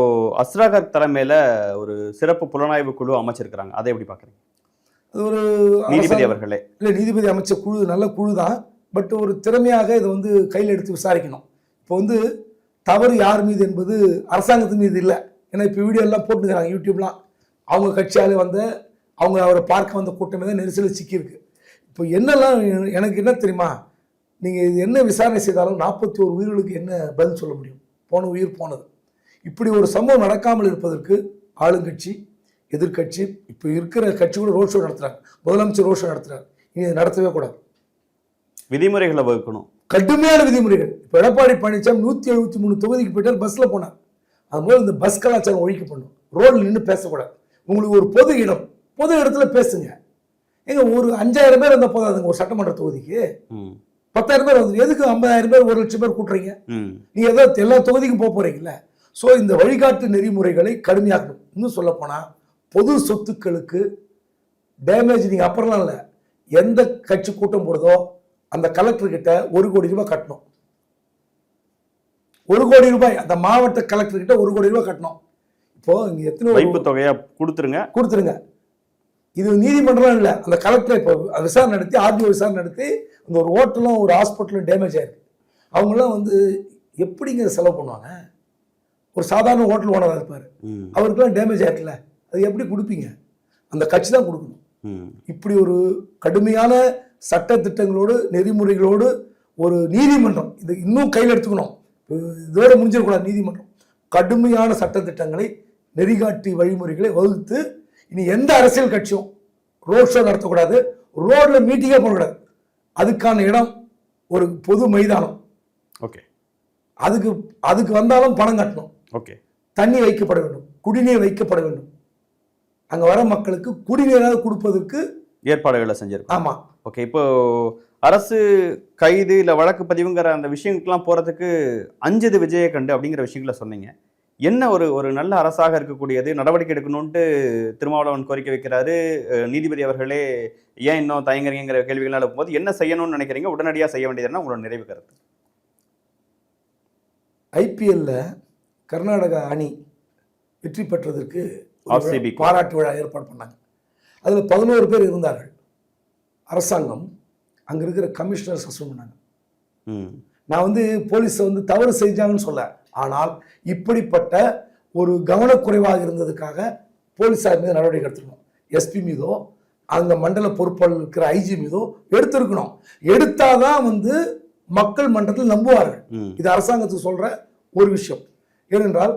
அஸ்ராகர் தலைமையில் ஒரு சிறப்பு புலனாய்வு குழு அமைச்சிருக்கிறாங்க, அதை எப்படி பார்க்குறீங்க? அது ஒரு நீதிபதி அவர்களே இல்லை, நீதிபதி அமைச்ச குழு நல்ல குழு தான். பட் ஒரு திறமையாக இதை வந்து கையில் எடுத்து விசாரிக்கணும். இப்போ வந்து தவறு யார் மீது என்பது அரசாங்கத்தின் மீது இல்லை. ஏன்னா இப்போ வீடியோ எல்லாம் போட்டுக்கிறாங்க யூடியூப்லாம், அவங்க கட்சியால் வந்து அவங்க அவரை பார்க்க வந்த கூட்டமே தான் நெரிசலில் சிக்கியிருக்கு. இப்போ என்னெல்லாம் எனக்கு என்ன தெரியுமா, நீங்கள் இது என்ன விசாரணை செய்தாலும் 41 உயிர்களுக்கு என்ன பதில் சொல்ல முடியும்? போன உயிர் போனது. இப்படி ஒரு சம்பவம் நடக்காமல் இருப்பதற்கு ஆளுங்கட்சி, எதிர்கட்சி, இப்போ இருக்கிற கட்சி கூட ரோட் ஷோ நடத்துகிறாங்க, முதலமைச்சர் ரோட் ஷோ நடத்துகிறார். இனி அதை நடத்தவே கூடாது, விதிமுறைகளை வகுக்கணும், கடுமையான விதிமுறைகள். இப்போ எடப்பாடி பழனிசாமி 173 தொகுதிக்கு போயிட்டார், பஸ்ஸில் போனார். அதுபோல் இந்த பஸ் கலாச்சாரம் ஒழிக்கப்படணும். ரோடில் நின்று பேசக்கூடாது. உங்களுக்கு ஒரு பொது இடம், பொது இடத்துல பேசுங்க. எங்க ஒரு 5000 பேர் இருந்தால் போதாதுங்க ஒரு சட்டமன்ற தொகுதிக்கு? 10,000 பேர் வந்து எதுக்கு 50,000 பேர் 1,00,000 பேர் கூட்டுறீங்க? நீங்க ஏதோ எல்லா தொகுதிக்கும் போக போறீங்கல்ல. ஸோ இந்த வழிகாட்டு நெறிமுறைகளை கடுமையாக்கணும். இன்னும் சொல்ல போனா பொது சொத்துக்களுக்கு டேமேஜ் நீங்க அப்புறம்லாம் இல்லை, எந்த கட்சி கூட்டம் போடுதோ அந்த கலெக்டர் கிட்ட 1 கோடி ரூபாய் கட்டணும். 1 கோடி ரூபாய் அந்த மாவட்ட கலெக்டர் கிட்ட 1 கோடி ரூபாய் கட்டணும். இப்போ இங்க எத்தனை வைப்பு தொகையா கொடுத்துருங்க. இது நீதிமன்றம் இல்லை, அந்த கலெக்டர் இப்போ விசாரணை நடத்தி, ஆர்டிஓ விசாரணை நடத்தி, அந்த ஒரு ஹோட்டலும் ஒரு ஹாஸ்பிட்டலும் டேமேஜ் ஆயிருக்கு. அவங்களாம் வந்து எப்படிங்க செலவு பண்ணுவாங்க? ஒரு சாதாரண ஹோட்டல் ஓனராக இருப்பார், அவருக்கெல்லாம் டேமேஜ் ஆயிருக்குல்ல, அது எப்படி கொடுப்பீங்க? அந்த கட்சி தான் கொடுக்கணும். இப்படி ஒரு கடுமையான சட்ட திட்டங்களோடு நெறிமுறைகளோடு ஒரு நீதிமன்றம் இது இன்னும் கையில் எடுத்துக்கணும். இதோட முடிஞ்சிடக்கூடாது. நீதிமன்றம் கடுமையான சட்ட திட்டங்களை, நெறிகாட்டி வழிமுறைகளை வகுத்து, இனி எந்த அரசியல் கட்சியும் ரோட் ஷோ நடத்தக்கூடாது, ரோட்ல மீட்டிங்கே போடக்கூடாது. அதுக்கான இடம் ஒரு பொது மைதானம். ஓகே, அதுக்கு வந்தாலும் பணம் கட்டணும். ஓகே, தண்ணி வைக்கப்பட வேண்டும், குடிநீர் வைக்கப்பட வேண்டும். அங்க வர மக்களுக்கு குடிநீராக கொடுப்பதற்கு ஏற்பாடுகளை செஞ்சிருக்கோம். ஆமா. ஓகே, இப்போ அரசு கைது இல்லை வழக்கு பதிவுங்கிற அந்த விஷயங்களுக்குலாம் போகிறதுக்கு அஞ்சது விஜயகண்டு அப்படிங்கிற விஷயங்களை சொன்னீங்க. என்ன ஒரு நல்ல அரசாக இருக்கக்கூடியது நடவடிக்கை எடுக்கணும்ட்டு திருமாவளவன் கோரிக்கை வைக்கிறாரு, நீதிபதி அவர்களே ஏன் இன்னும் தயங்குறீங்கிற கேள்விகள் எழுப்பும்போது என்ன செய்யணும்னு நினைக்கிறீங்க? உடனடியாக செய்ய வேண்டியதுன்னா உங்களோட நிறைவு கருத்து. ஐபிஎல்ல கர்நாடகா அணி வெற்றி பெற்றதற்கு பாராட்டு விழா ஏற்பாடு பண்ணாங்க. அதில் 11 பேர் இருந்தார்கள். அரசாங்கம் அங்கே இருக்கிற கமிஷனர் சஸ்பெண்ட் பண்ணாங்க. நான் வந்து போலீஸை வந்து தவறு செஞ்சாங்கன்னு சொல்ல, ஆனால் இப்படிப்பட்ட ஒரு கவனக்குறைவாக இருந்ததுக்காக போலீஸார் மீது நடவடிக்கை எடுத்துக்கணும். எஸ்பி மீதோ அந்த மண்டல பொறுப்பாளர் இருக்கிற ஐஜி மீதோ எடுத்திருக்கணும். எடுத்தாதான் வந்து மக்கள் மன்றத்தில் நம்புவார்கள். இது அரசாங்கத்துக்கு சொல்ற ஒரு விஷயம். ஏனென்றால்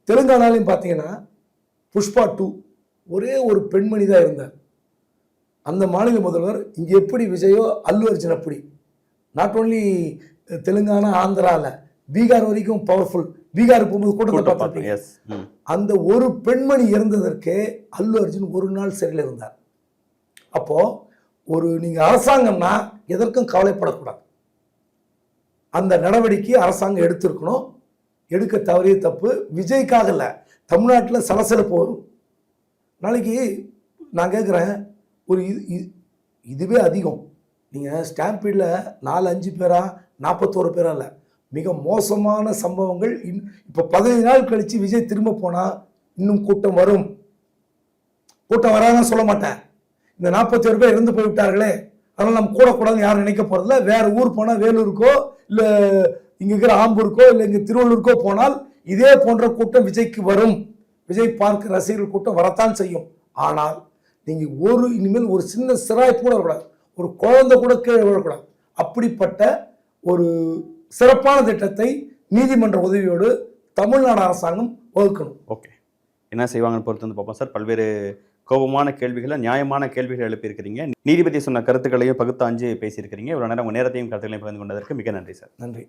தெலுங்கானாலையும் பார்த்தீங்கன்னா புஷ்பா 2 ஒரே ஒரு பெண்மணி தான் இருந்தார். அந்த மாநில முதல்வர் இங்கே எப்படி விஜயோ அல்லு அர்ஜுன் அப்படி நாட் ஓன்லி தெலுங்கானா, ஆந்திராவில் பீகார் வரைக்கும் பவர்ஃபுல். பீகார் போகும்போது கூட்டத்தை பார்த்துருப்பீங்க. அந்த ஒரு பெண்மணி இறந்ததற்கே அல்லு அர்ஜுன் ஒரு நாள் சிறையில் இருந்தார். அப்போ ஒரு நீங்க அரசாங்கம்னா எதற்கும் கவலைப்படக்கூடாது. அந்த நடவடிக்கை அரசாங்கம் எடுத்திருக்கணும். எடுக்க தவறிய தப்பு விஜய்க்காக இல்லை, தமிழ்நாட்டில் சலசலப்பு வரும். நாளைக்கு நான் கேட்குறேன், ஒரு இதுவே அதிகம். நீங்கள் ஸ்டாம்பீடில் 4-5 பேரா 41 பேரா இல்லை, மிக மோசமான சம்பவங்கள். இப்போ 15 நாள் கழித்து விஜய் திரும்ப போனால் இன்னும் கூட்டம் வரும். கூட்டம் வராதுன்னு சொல்ல மாட்டேன். இந்த 41 பேர் இறந்து போய்விட்டார்களே, அதனால் நம்ம கூடக்கூடாதுன்னு யாரும் நினைக்க போகிறதில்ல. வேறு ஊர் போனால், வேலூருக்கோ இல்லை இங்கே இருக்கிற ஆம்பூருக்கோ இல்லை இங்கே திருவள்ளூருக்கோ போனால் இதே போன்ற கூட்டம் விஜய்க்கு வரும். விஜய் பார்க்க ரசிகர்கள் கூட்டம் வரத்தான் செய்யும். ஆனால் நீங்கள் இனிமேல் ஒரு சின்ன சிராய்ப்பு கூட வரக்கூடாது, ஒரு குழந்தை கூட கீழே விழக்கூடாது. அப்படிப்பட்ட ஒரு சிறப்பான திட்டத்தை நீதிமன்ற உதவியோடு தமிழ்நாடு அரசாங்கம் வகுக்கணும். ஓகே, என்ன செய்வாங்கன்னு பொறுத்து வந்து பார்ப்போம் சார். பல்வேறு கோபமான கேள்விகளை, நியாயமான கேள்விகளை எழுப்பியிருக்கிறீங்க. நீதிபதி சொன்ன கருத்துக்களையும் பகுத்தாஞ்சு பேசியிருக்கிறீங்க. இவ்வளோ நேரம் உங்கள் நேரத்தையும் கருத்துக்களையும் பகிர்ந்து கொண்டதற்கு மிக நன்றி சார். நன்றி.